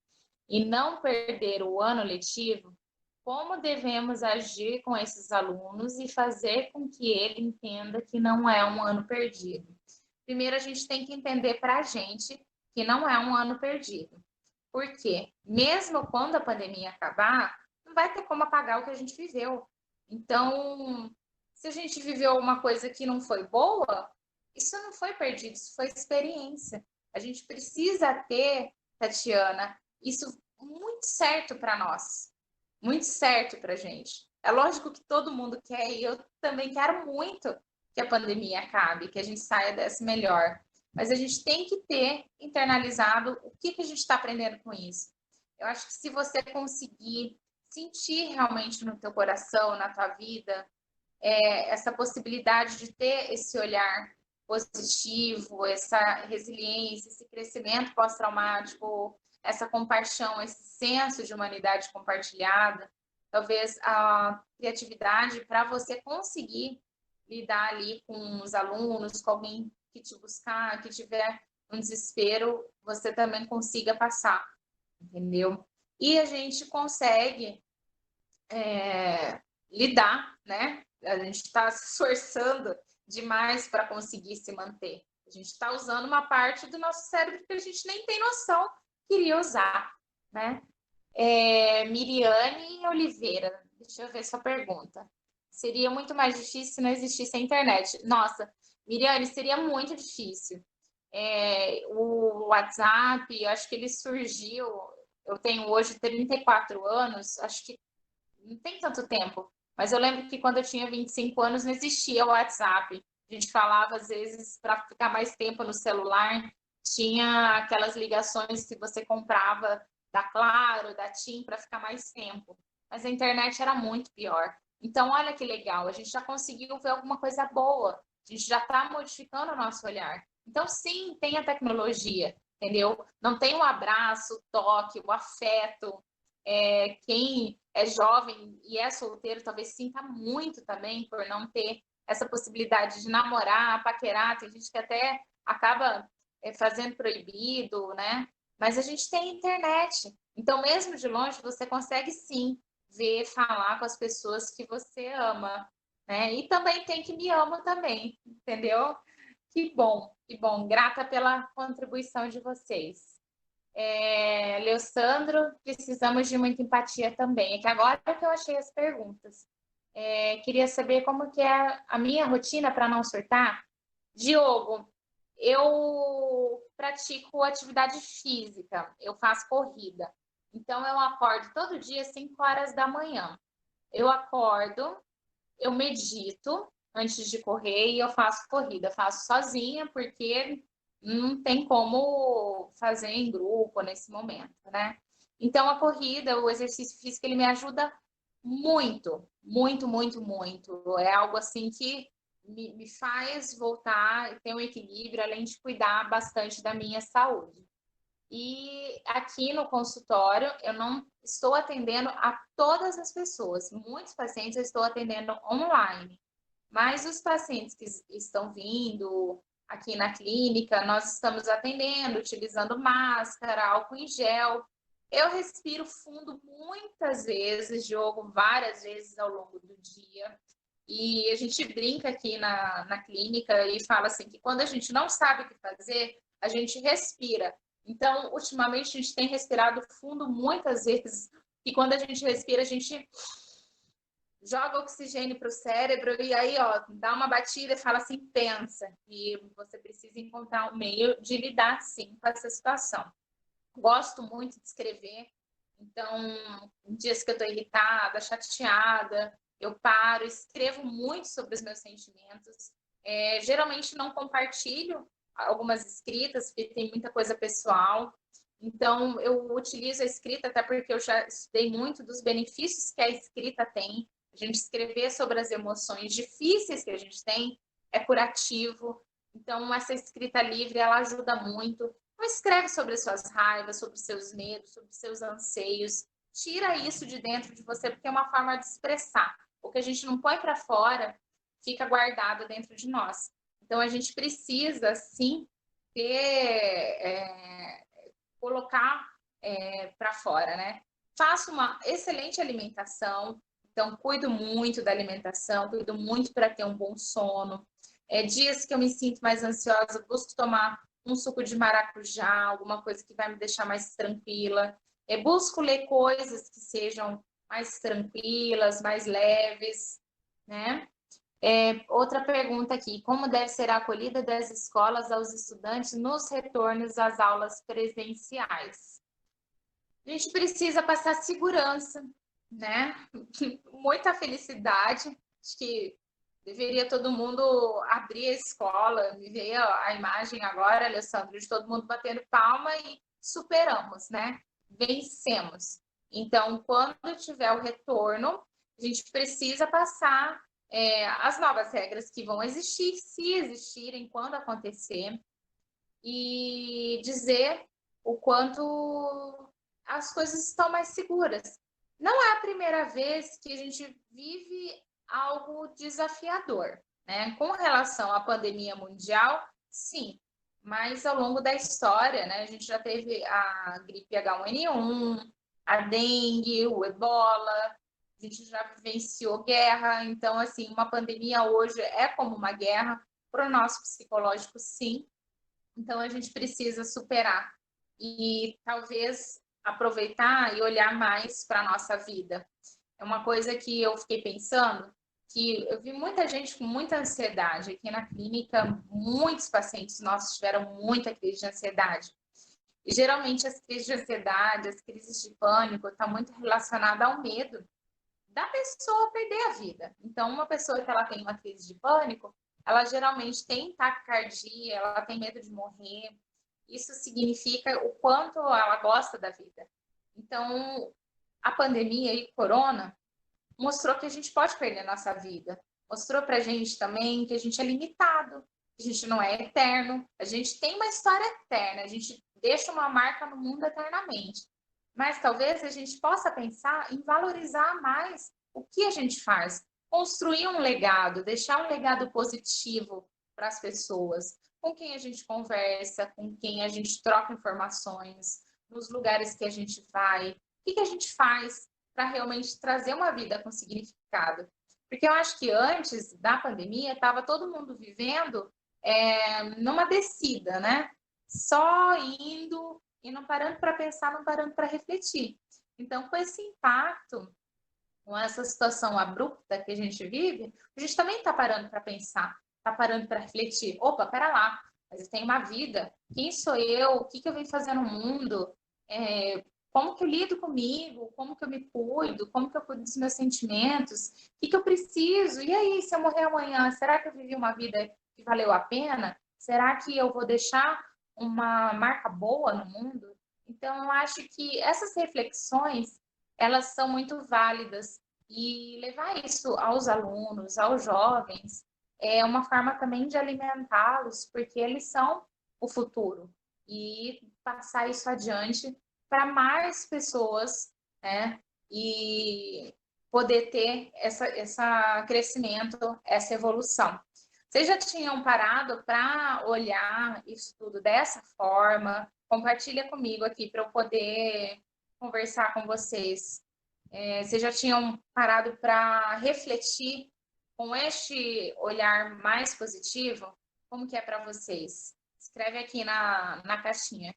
e não perder o ano letivo? Como devemos agir com esses alunos e fazer com que ele entenda que não é um ano perdido? Primeiro, a gente tem que entender para a gente que não é um ano perdido. Porque, mesmo quando a pandemia acabar, não vai ter como apagar o que a gente viveu. Então, se a gente viveu uma coisa que não foi boa, isso não foi perdido, isso foi experiência. A gente precisa ter, Tatiana, isso muito certo para nós, muito certo para a gente. É lógico que todo mundo quer, e eu também quero muito que a pandemia acabe, que a gente saia dessa melhor. Mas a gente tem que ter internalizado o que a gente está aprendendo com isso. Eu acho que se você conseguir sentir realmente no teu coração, na tua vida, essa possibilidade de ter esse olhar positivo, essa resiliência, esse crescimento pós-traumático, essa compaixão, esse senso de humanidade compartilhada, talvez a criatividade para você conseguir lidar ali com os alunos, com alguém que te buscar, que tiver um desespero, você também consiga passar, entendeu? E a gente consegue lidar, né? A gente está se esforçando demais para conseguir se manter. A gente está usando uma parte do nosso cérebro que a gente nem tem noção que iria usar, né? Miriane Oliveira, deixa eu ver sua pergunta. Seria muito mais difícil se não existisse a internet. Nossa, Miriane, seria muito difícil. O WhatsApp, eu acho que ele surgiu, eu tenho hoje 34 anos, acho que não tem tanto tempo, mas eu lembro que quando eu tinha 25 anos não existia o WhatsApp. A gente falava, às vezes, para ficar mais tempo no celular, tinha aquelas ligações que você comprava da Claro, da TIM, para ficar mais tempo. Mas a internet era muito pior. Então, olha que legal, a gente já conseguiu ver alguma coisa boa, a gente já está modificando o nosso olhar. Então, sim, tem a tecnologia, entendeu? Não tem o abraço, o toque, o afeto. Quem é jovem e é solteiro talvez sinta muito também por não ter essa possibilidade de namorar, paquerar. Tem gente que até acaba fazendo proibido, né? Mas a gente tem internet. Então, mesmo de longe, você consegue sim ver, falar com as pessoas que você ama, né? E também tem que me ama também, entendeu? Que bom, que bom. Grata pela contribuição de vocês. Leosandro, precisamos de muita empatia também. É que agora que eu achei as perguntas. Queria saber como que é a minha rotina para não surtar. Diogo, eu pratico atividade física, eu faço corrida. Então, eu acordo todo dia às 5 horas da manhã. Eu acordo, eu medito antes de correr e eu faço corrida. Eu faço sozinha, porque não tem como fazer em grupo nesse momento, né? Então, a corrida, o exercício físico, ele me ajuda muito, muito, muito, muito. É algo assim que me faz voltar e ter um equilíbrio, além de cuidar bastante da minha saúde. E aqui no consultório, eu não estou atendendo a todas as pessoas. Muitos pacientes eu estou atendendo online. Mas os pacientes que estão vindo aqui na clínica, nós estamos atendendo, utilizando máscara, álcool em gel. Eu respiro fundo muitas vezes, Diogo, várias vezes ao longo do dia. E a gente brinca aqui na clínica e fala assim que quando a gente não sabe o que fazer, a gente respira. Então, ultimamente, a gente tem respirado fundo muitas vezes. E quando a gente respira, a gente joga oxigênio para o cérebro e aí, ó, dá uma batida e fala assim, pensa. E você precisa encontrar um meio de lidar, sim, com essa situação. Gosto muito de escrever, então, em dias que eu estou irritada, chateada, eu paro, escrevo muito sobre os meus sentimentos. Geralmente não compartilho algumas escritas, porque tem muita coisa pessoal. Então, eu utilizo a escrita, até porque eu já estudei muito dos benefícios que a escrita tem. A gente escrever sobre as emoções difíceis que a gente tem é curativo. Então, essa escrita livre, ela ajuda muito. Não escreve sobre as suas raivas, sobre os seus medos, sobre os seus anseios. Tira isso de dentro de você, porque é uma forma de expressar. O que a gente não põe para fora fica guardado dentro de nós. Então, a gente precisa, sim, colocar para fora, né? Faço uma excelente alimentação, então cuido muito da alimentação, cuido muito para ter um bom sono. Dias que eu me sinto mais ansiosa, busco tomar um suco de maracujá, alguma coisa que vai me deixar mais tranquila. Busco ler coisas que sejam mais tranquilas, mais leves, né? Outra pergunta aqui: como deve ser a acolhida das escolas aos estudantes nos retornos às aulas presenciais? A gente precisa passar segurança, né? Muita felicidade. Acho que deveria todo mundo abrir a escola. Me veio a imagem agora, Alessandro, de todo mundo batendo palma e superamos, né? Vencemos. Então, quando tiver o retorno, a gente precisa passar as novas regras que vão existir, se existirem, quando acontecer, e dizer o quanto as coisas estão mais seguras. Não é a primeira vez que a gente vive algo desafiador, né? Com relação à pandemia mundial, sim, mas ao longo da história, né, a gente já teve a gripe H1N1, a dengue, o ebola, a gente já vivenciou guerra, então, assim, uma pandemia hoje é como uma guerra para o nosso psicológico, sim. Então, a gente precisa superar e talvez aproveitar e olhar mais para a nossa vida. É uma coisa que eu fiquei pensando, que eu vi muita gente com muita ansiedade. Aqui na clínica, muitos pacientes nossos tiveram muita crise de ansiedade. E geralmente as crises de ansiedade, as crises de pânico, estão muito relacionadas ao medo da pessoa perder a vida. Então, uma pessoa que ela tem uma crise de pânico, ela geralmente tem taquicardia, ela tem medo de morrer. Isso significa o quanto ela gosta da vida. Então, a pandemia e corona mostrou que a gente pode perder a nossa vida. Mostrou pra gente também que a gente é limitado, que a gente não é eterno, a gente tem uma história eterna, a gente deixa uma marca no mundo eternamente. Mas talvez a gente possa pensar em valorizar mais o que a gente faz, construir um legado, deixar um legado positivo para as pessoas, com quem a gente conversa, com quem a gente troca informações, nos lugares que a gente vai, o que a gente faz para realmente trazer uma vida com significado. Porque eu acho que antes da pandemia estava todo mundo vivendo numa descida, né? Só indo e não parando para pensar, não parando para refletir. Então, com esse impacto, com essa situação abrupta que a gente vive, a gente também está parando para pensar, está parando para refletir. Opa, pera lá, mas eu tenho uma vida. Quem sou eu? O que eu venho fazer no mundo? Como que eu lido comigo? Como que eu me cuido? Como que eu cuido dos meus sentimentos? O que eu preciso? E aí, se eu morrer amanhã, será que eu vivi uma vida que valeu a pena? Será que eu vou deixar uma marca boa no mundo? Então, eu acho que essas reflexões, elas são muito válidas e levar isso aos alunos, aos jovens, é uma forma também de alimentá-los, porque eles são o futuro e passar isso adiante para mais pessoas, né? E poder ter essa crescimento, essa evolução. Vocês já tinham parado para olhar isso tudo dessa forma? Compartilha comigo aqui para eu poder conversar com vocês. Vocês já tinham parado para refletir com este olhar mais positivo? Como que é para vocês? Escreve aqui na caixinha.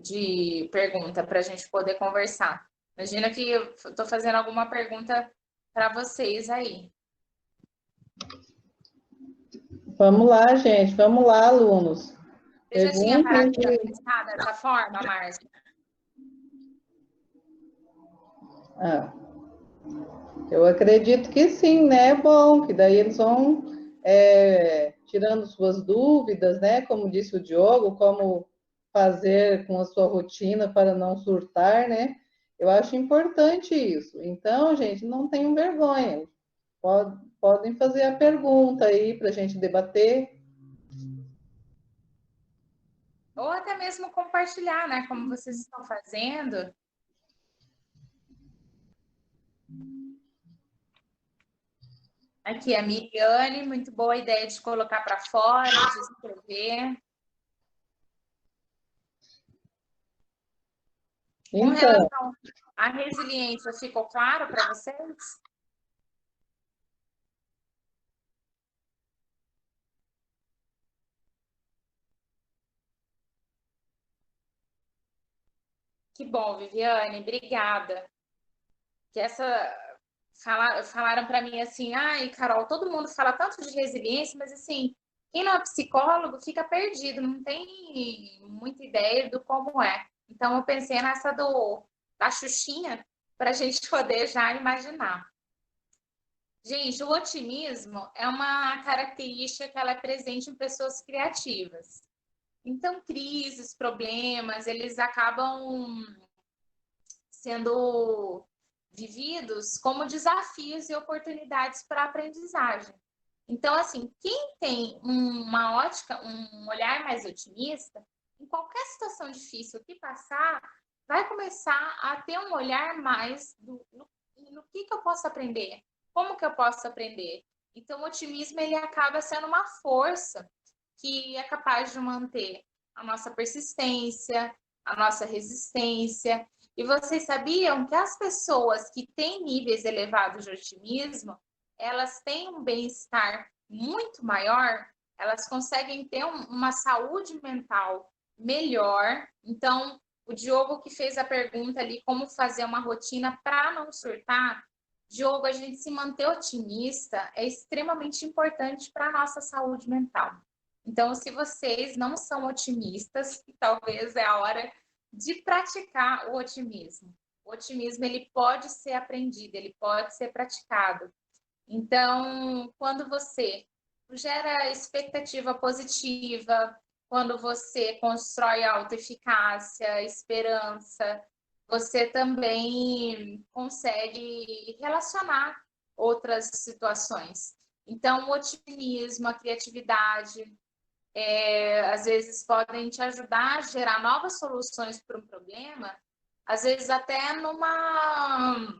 de pergunta para a gente poder conversar. Imagina que eu estou fazendo alguma pergunta para vocês aí. Vamos lá, gente. Vamos lá, alunos. Você já tinha parado Perguntem. para pensar dessa forma, Márcia? Ah, eu acredito que sim, né? É bom, que daí eles vão tirando suas dúvidas, né? Como disse o Diogo, como fazer com a sua rotina para não surtar, né? Eu acho importante isso. Então, gente, não tenham vergonha. Podem fazer a pergunta aí para a gente debater. Ou até mesmo compartilhar, né? Como vocês estão fazendo. Aqui, a Miriane, muito boa ideia de colocar para fora, de escrever. Com Então, relação à resiliência, ficou claro para vocês? Que bom, Viviane, obrigada. Que falaram para mim assim, ai, Carol, todo mundo fala tanto de resiliência, mas assim, quem não é psicólogo fica perdido, não tem muita ideia do como é. Então eu pensei nessa da Xuxinha para a gente poder já imaginar. Gente, o otimismo é uma característica que ela é presente em pessoas criativas. Então, crises, problemas, eles acabam sendo vividos como desafios e oportunidades para a aprendizagem. Então, assim, quem tem uma ótica, um olhar mais otimista, em qualquer situação difícil que passar, vai começar a ter um olhar mais no que eu posso aprender, como que eu posso aprender. Então, o otimismo ele acaba sendo uma força que é capaz de manter a nossa persistência, a nossa resistência. E vocês sabiam que as pessoas que têm níveis elevados de otimismo, elas têm um bem-estar muito maior, elas conseguem ter uma saúde mental melhor. Então, o Diogo que fez a pergunta ali, como fazer uma rotina para não surtar, Diogo, a gente se manter otimista é extremamente importante para a nossa saúde mental. Então, se vocês não são otimistas, talvez é a hora de praticar o otimismo. O otimismo ele pode ser aprendido, ele pode ser praticado. Então, quando você gera expectativa positiva, quando você constrói autoeficácia, esperança, você também consegue relacionar outras situações. Então, o otimismo, a criatividade, às vezes podem te ajudar a gerar novas soluções para um problema, às vezes até numa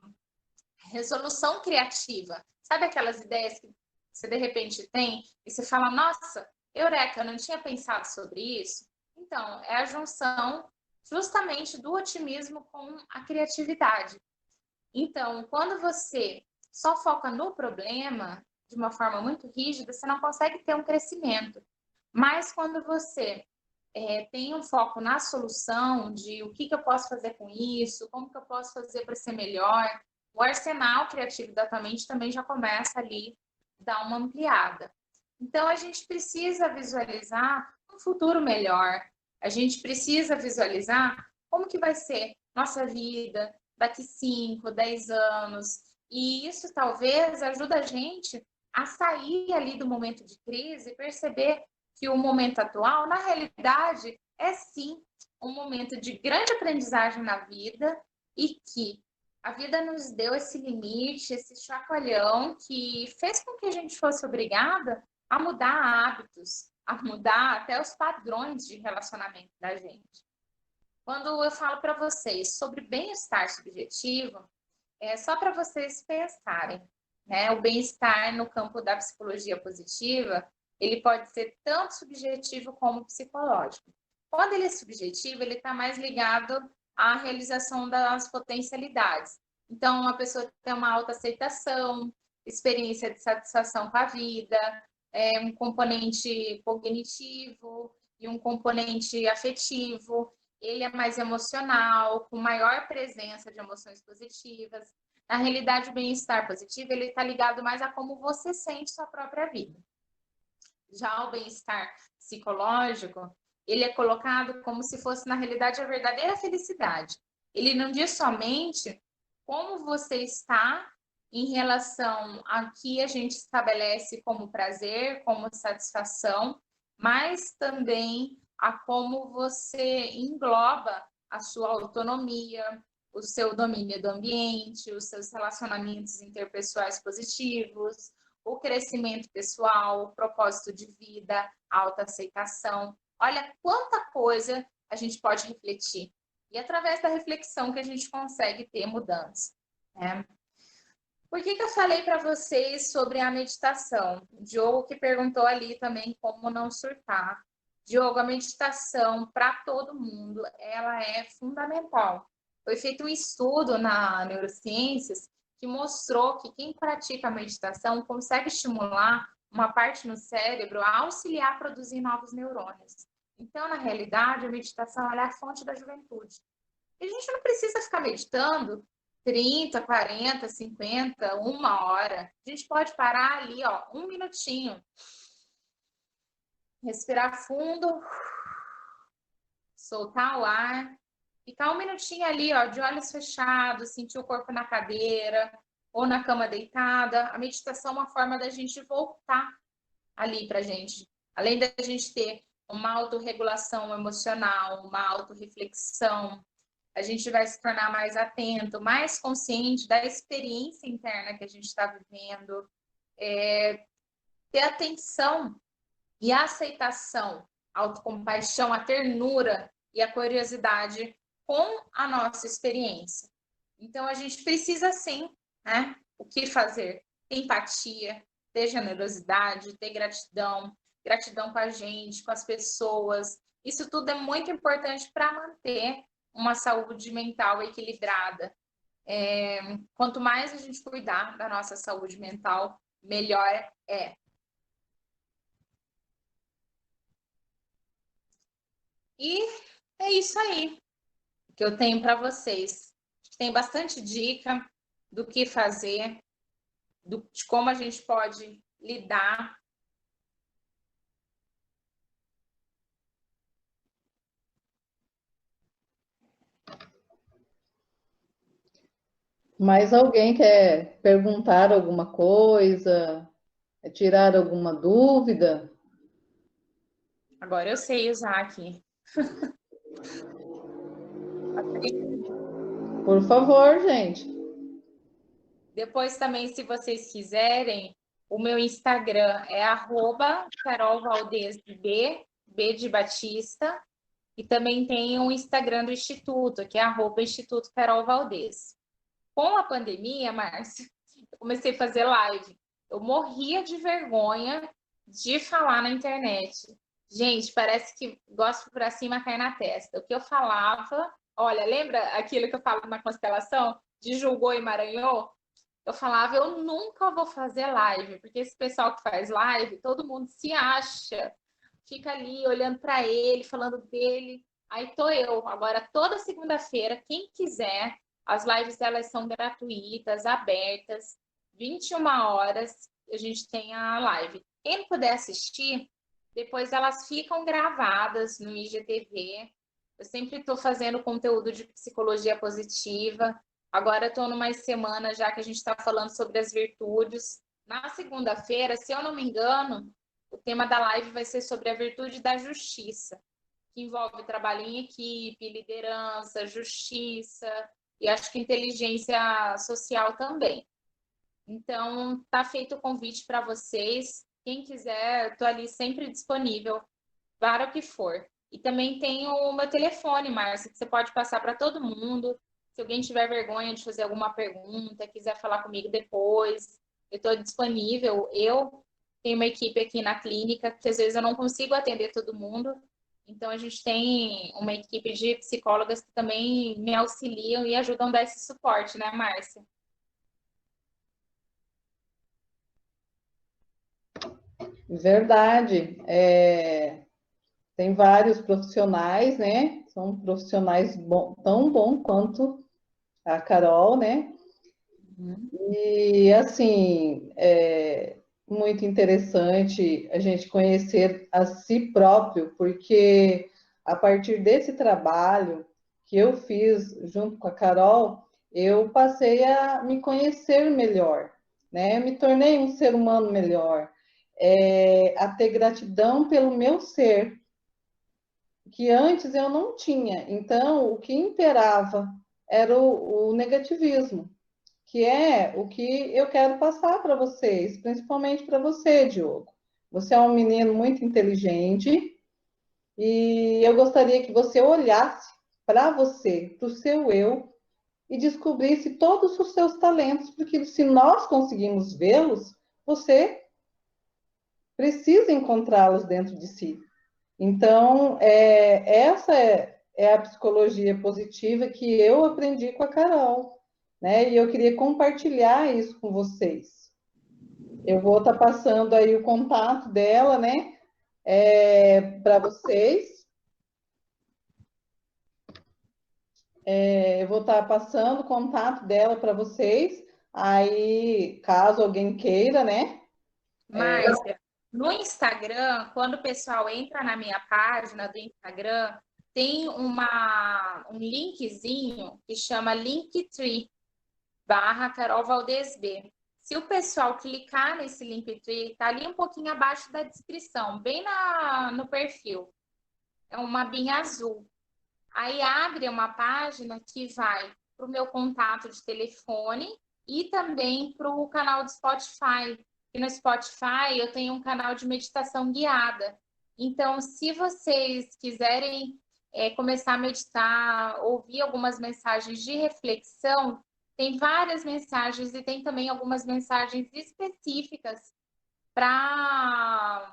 resolução criativa. Sabe aquelas ideias que você de repente tem e você fala, nossa, eureka, eu não tinha pensado sobre isso? Então, é a junção justamente do otimismo com a criatividade. Então, quando você só foca no problema de uma forma muito rígida, você não consegue ter um crescimento. Mas quando você tem um foco na solução de o que eu posso fazer com isso, como que eu posso fazer para ser melhor, o arsenal criativo da tua mente também já começa ali a dar uma ampliada. Então, a gente precisa visualizar um futuro melhor, a gente precisa visualizar como que vai ser nossa vida daqui 5, 10 anos, e isso talvez ajude a gente a sair ali do momento de crise e perceber que o momento atual, na realidade, é sim um momento de grande aprendizagem na vida e que a vida nos deu esse limite, esse chacoalhão que fez com que a gente fosse obrigada a mudar hábitos, a mudar até os padrões de relacionamento da gente. Quando eu falo para vocês sobre bem-estar subjetivo, é só para vocês pensarem, né? O bem-estar no campo da psicologia positiva, ele pode ser tanto subjetivo como psicológico. Quando ele é subjetivo, ele está mais ligado à realização das potencialidades. Então, uma pessoa tem uma autoaceitação, experiência de satisfação com a vida, um componente cognitivo e um componente afetivo. ele é mais emocional, com maior presença de emoções positivas. Na realidade, o bem-estar positivo, ele está ligado mais a como você sente sua própria vida. Já o bem-estar psicológico, ele é colocado como se fosse, na realidade, a verdadeira felicidade. Ele não diz somente como você está em relação a que a gente estabelece como prazer, como satisfação, mas também a como você engloba a sua autonomia, o seu domínio do ambiente, os seus relacionamentos interpessoais positivos, o crescimento pessoal, o propósito de vida, a autoaceitação. Olha quanta coisa a gente pode refletir. E através da reflexão que a gente consegue ter mudanças. Né? Por que eu falei para vocês sobre a meditação? O Diogo que perguntou ali também como não surtar. Diogo, a meditação para todo mundo, ela é fundamental. Foi feito um estudo na neurociências que mostrou que quem pratica a meditação consegue estimular uma parte no cérebro a auxiliar a produzir novos neurônios. Então, na realidade, a meditação é a fonte da juventude. E a gente não precisa ficar meditando 30, 40, 50, 1 hora. A gente pode parar ali, ó, 1 minutinho. Respirar fundo, soltar o ar, ficar 1 minutinho ali, ó, de olhos fechados, sentir o corpo na cadeira ou na cama deitada. A meditação é uma forma da gente voltar ali pra gente. Além da gente ter uma autorregulação emocional, uma autorreflexão, a gente vai se tornar mais atento, mais consciente da experiência interna que a gente está vivendo, ter atenção e a aceitação, a autocompaixão, a ternura e a curiosidade com a nossa experiência. Então, a gente precisa, sim, né? O que fazer? Ter empatia, ter generosidade, ter gratidão, gratidão com a gente, com as pessoas. Isso tudo é muito importante para manter uma saúde mental equilibrada. Quanto mais a gente cuidar da nossa saúde mental, melhor é. E é isso aí que eu tenho para vocês. Tem bastante dica do que fazer, de como a gente pode lidar. Mais alguém quer perguntar alguma coisa, tirar alguma dúvida? Agora eu sei usar aqui. Por favor, gente. Depois também, se vocês quiserem, o meu Instagram é @carolvaldesb, B de Batista, e também tem o Instagram do Instituto, que é @Instituto Carol Valdez. Com a pandemia, Márcia, eu comecei a fazer live. Eu morria de vergonha de falar na internet. Gente, parece que gosto pra cima cai na testa. O que eu falava, olha, lembra aquilo que eu falo na constelação? De julgou e emaranhou? Eu falava, eu nunca vou fazer live, porque esse pessoal que faz live, todo mundo se acha, fica ali olhando para ele, falando dele. Aí tô eu. Agora, toda segunda-feira, quem quiser, as lives delas são gratuitas, abertas, 21 horas, a gente tem a live. Quem não puder assistir, depois elas ficam gravadas no IGTV. Eu sempre estou fazendo conteúdo de psicologia positiva. Agora estou numa semana já que a gente está falando sobre as virtudes. Na segunda-feira, se eu não me engano, o tema da live vai ser sobre a virtude da justiça, que envolve trabalho em equipe, liderança, justiça e acho que inteligência social também. Então, tá feito o convite para vocês. Quem quiser, estou ali sempre disponível para o que for. E também tem o meu telefone, Márcia, que você pode passar para todo mundo. Se alguém tiver vergonha de fazer alguma pergunta, quiser falar comigo depois, eu estou disponível. Eu tenho uma equipe aqui na clínica, que às vezes eu não consigo atender todo mundo. Então, a gente tem uma equipe de psicólogas que também me auxiliam e ajudam a dar esse suporte, né, Márcia? Verdade. tem vários profissionais, né? São profissionais tão bom quanto a Carol, né? E assim, é muito interessante a gente conhecer a si próprio, porque a partir desse trabalho que eu fiz junto com a Carol, eu passei a me conhecer melhor, né? Me tornei um ser humano melhor, a ter gratidão pelo meu ser, que antes eu não tinha. Então, o que imperava era o negativismo, que é o que eu quero passar para vocês, principalmente para você, Diogo. Você é um menino muito inteligente e eu gostaria que você olhasse para você, para o seu eu, e descobrisse todos os seus talentos, porque se nós conseguimos vê-los, você precisa encontrá-los dentro de si. Então, essa é a psicologia positiva que eu aprendi com a Carol, né? E eu queria compartilhar isso com vocês. Eu vou estar passando aí o contato dela, né? Para vocês. Eu vou estar passando o contato dela para vocês. Aí, caso alguém queira, né? Márcia, no Instagram, quando o pessoal entra na minha página do Instagram, tem um linkzinho que chama Linktree /Carol Valdez B. Se o pessoal clicar nesse Linktree, tá ali um pouquinho abaixo da descrição, bem no perfil. É uma abinha azul. Aí abre uma página que vai para o meu contato de telefone e também para o canal do Spotify. E no Spotify eu tenho um canal de meditação guiada. Então, se vocês quiserem começar a meditar, ouvir algumas mensagens de reflexão, tem várias mensagens e tem também algumas mensagens específicas para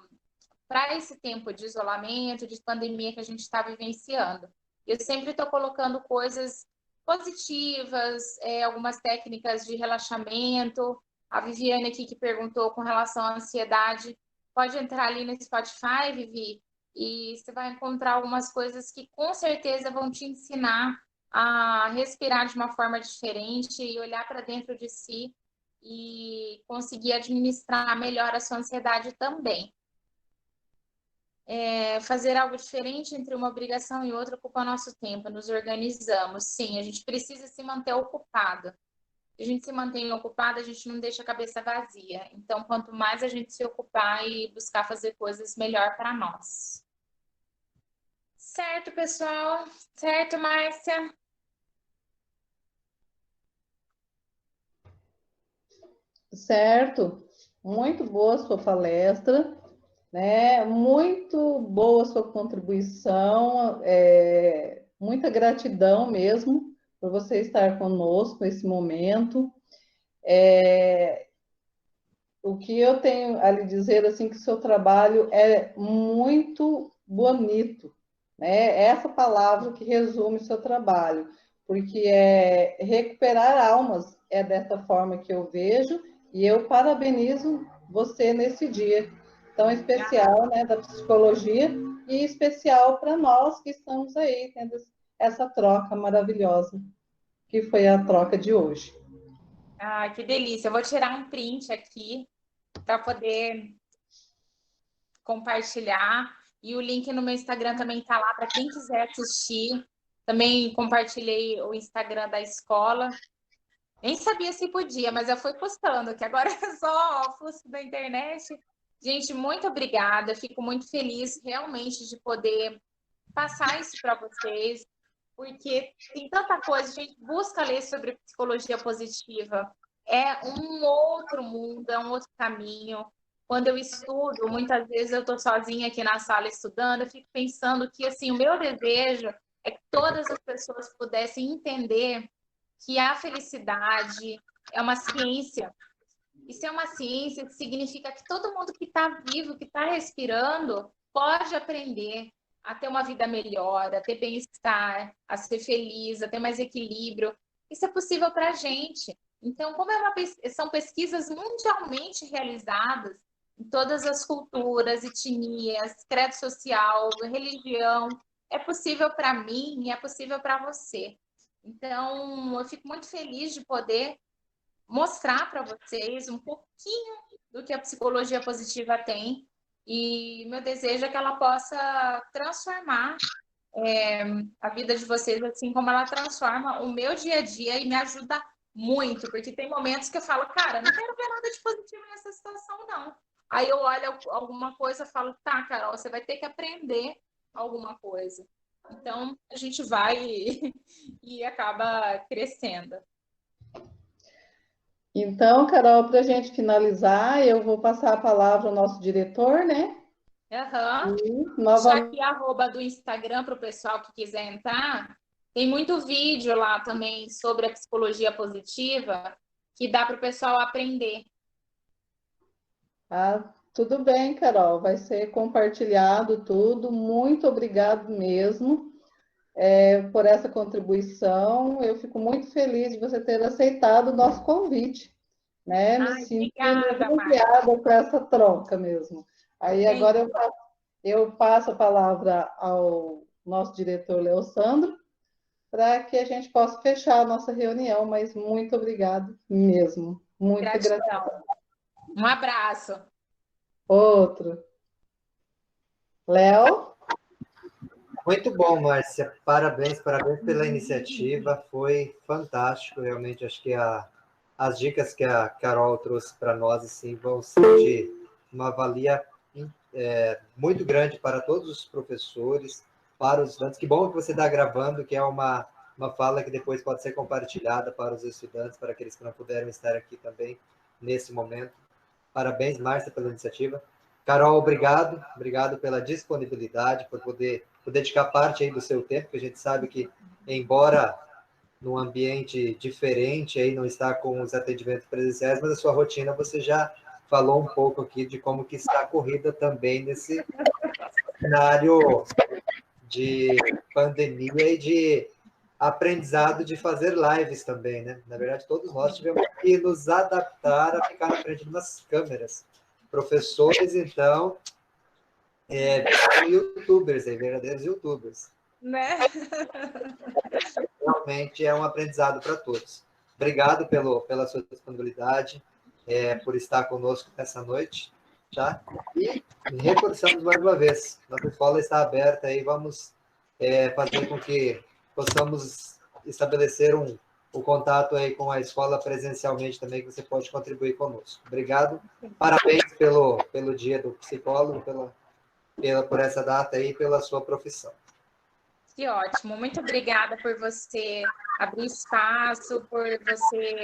esse tempo de isolamento, de pandemia que a gente está vivenciando. Eu sempre estou colocando coisas positivas, algumas técnicas de relaxamento. A Viviane aqui que perguntou com relação à ansiedade. Pode entrar ali no Spotify, Vivi, e você vai encontrar algumas coisas que com certeza vão te ensinar a respirar de uma forma diferente e olhar para dentro de si e conseguir administrar melhor a sua ansiedade também. Fazer algo diferente entre uma obrigação e outra ocupa nosso tempo, nos organizamos. Sim, a gente precisa se manter ocupado. Se a gente se mantém ocupado, a gente não deixa a cabeça vazia. Então, quanto mais a gente se ocupar e buscar fazer coisas melhor para nós. Certo, pessoal? Certo, Márcia? Certo. Muito boa a sua palestra, né? Muito boa a sua contribuição, muita gratidão mesmo por você estar conosco nesse momento. O que eu tenho a lhe dizer assim que o seu trabalho é muito bonito, né? Essa palavra que resume o seu trabalho, porque é recuperar almas, é dessa forma que eu vejo, e eu parabenizo você nesse dia tão especial, né, da psicologia, e especial para nós que estamos aí tendo essa troca maravilhosa, que foi a troca de hoje. Ah, que delícia. Eu vou tirar um print aqui para poder compartilhar. E o link no meu Instagram também está lá para quem quiser assistir. Também compartilhei o Instagram da escola. Nem sabia se podia, mas eu fui postando, que agora é só o fluxo da internet. Gente, muito obrigada. Fico muito feliz realmente de poder passar isso para vocês, porque tem tanta coisa. A gente busca ler sobre psicologia positiva. É um outro mundo, é um outro caminho. Quando eu estudo, muitas vezes eu estou sozinha aqui na sala estudando, eu fico pensando que assim, o meu desejo é que todas as pessoas pudessem entender que a felicidade é uma ciência. Isso é uma ciência que significa que todo mundo que está vivo, que está respirando, pode aprender a ter uma vida melhor, a ter bem-estar, a ser feliz, a ter mais equilíbrio. Isso é possível para a gente. Então, como são pesquisas mundialmente realizadas, em todas as culturas, etnias, credo social, religião. É possível para mim e é possível para você. Então, eu fico muito feliz de poder mostrar para vocês um pouquinho do que a psicologia positiva tem. E meu desejo é que ela possa transformar a vida de vocês, assim como ela transforma o meu dia a dia e me ajuda muito, porque tem momentos que eu falo, cara, não quero ver nada de positivo nessa situação, não. Aí eu olho alguma coisa e falo, tá, Carol, você vai ter que aprender alguma coisa. Então, a gente vai e acaba crescendo. Então, Carol, para a gente finalizar, eu vou passar a palavra ao nosso diretor, né? Uhum. E, Deixar novamente, aqui a arroba do Instagram para o pessoal que quiser entrar. Tem muito vídeo lá também sobre a psicologia positiva que dá para o pessoal aprender. tudo bem, Carol, vai ser compartilhado tudo. Muito obrigado mesmo, por essa contribuição. Eu fico muito feliz de você ter aceitado o nosso convite, né? Me Ai, sinto obrigada, Márcia. lisonjeada com essa troca mesmo. Aí agora eu passo a palavra ao nosso diretor, Leosandro, para que a gente possa fechar a nossa reunião, mas muito obrigado mesmo. Muita gratidão. Gratidão. Um abraço. Outro. Léo? Muito bom, Márcia. Parabéns, parabéns pela iniciativa. Foi fantástico. Realmente, acho que as dicas que a Carol trouxe para nós assim, vão ser de uma valia muito grande para todos os professores, para os estudantes. Que bom que você está gravando, que é uma fala que depois pode ser compartilhada para os estudantes, para aqueles que não puderam estar aqui também nesse momento. Parabéns, Márcia, pela iniciativa. Carol, obrigado pela disponibilidade, por poder dedicar parte aí do seu tempo, que a gente sabe que, embora num ambiente diferente, aí não está com os atendimentos presenciais, mas a sua rotina você já falou um pouco aqui de como que está a corrida também nesse cenário de pandemia e de aprendizado de fazer lives também, né? Na verdade, todos nós tivemos que nos adaptar a ficar na frente de umas câmeras. Professores, então, youtubers, verdadeiros youtubers. Né? Realmente é um aprendizado para todos. Obrigado pela sua disponibilidade, por estar conosco nessa noite, tá? E reforçamos mais uma vez, nossa escola está aberta aí, vamos fazer com que possamos estabelecer o contato aí com a escola presencialmente também, que você pode contribuir conosco. Obrigado, parabéns pelo dia do psicólogo, por essa data aí, pela sua profissão. Que ótimo. Muito obrigada por você abrir espaço, por você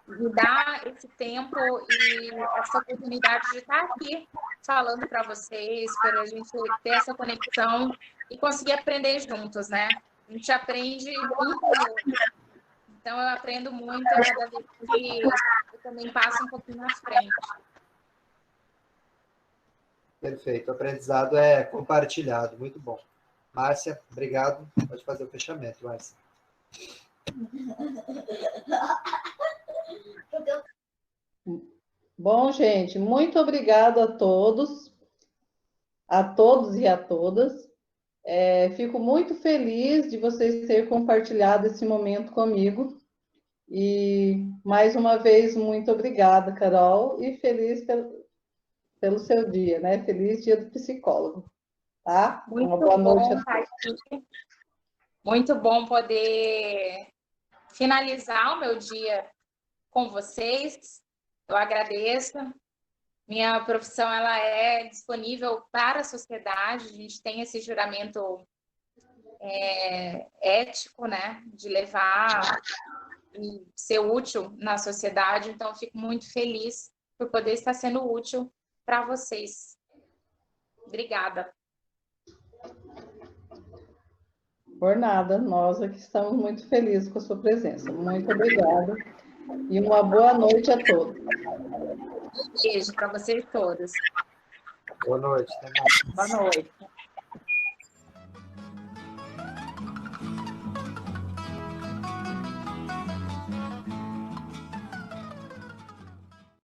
me dar esse tempo e essa oportunidade de estar aqui falando para vocês, para a gente ter essa conexão e conseguir aprender juntos, né? A gente aprende um com o outro. Então, eu aprendo muito a cada vez que eu também passo um pouquinho na frente. Perfeito. O aprendizado é compartilhado. Muito bom. Márcia, obrigado. Pode fazer o fechamento, Márcia. Bom, gente, muito obrigado a todos e a todas. Fico muito feliz de vocês terem compartilhado esse momento comigo. E, mais uma vez, muito obrigada, Carol, e feliz pelo seu dia, né? Feliz dia do psicólogo, tá? Uma boa noite a todos. Muito bom poder finalizar o meu dia com vocês. Eu agradeço. Minha profissão ela é disponível para a sociedade. A gente tem esse juramento ético, né, de levar e ser útil na sociedade. Então, eu fico muito feliz por poder estar sendo útil para vocês. Obrigada. Por nada, nós aqui estamos muito felizes com a sua presença. Muito obrigada e uma boa noite a todos. Beijo para vocês todos. Boa noite. Boa noite.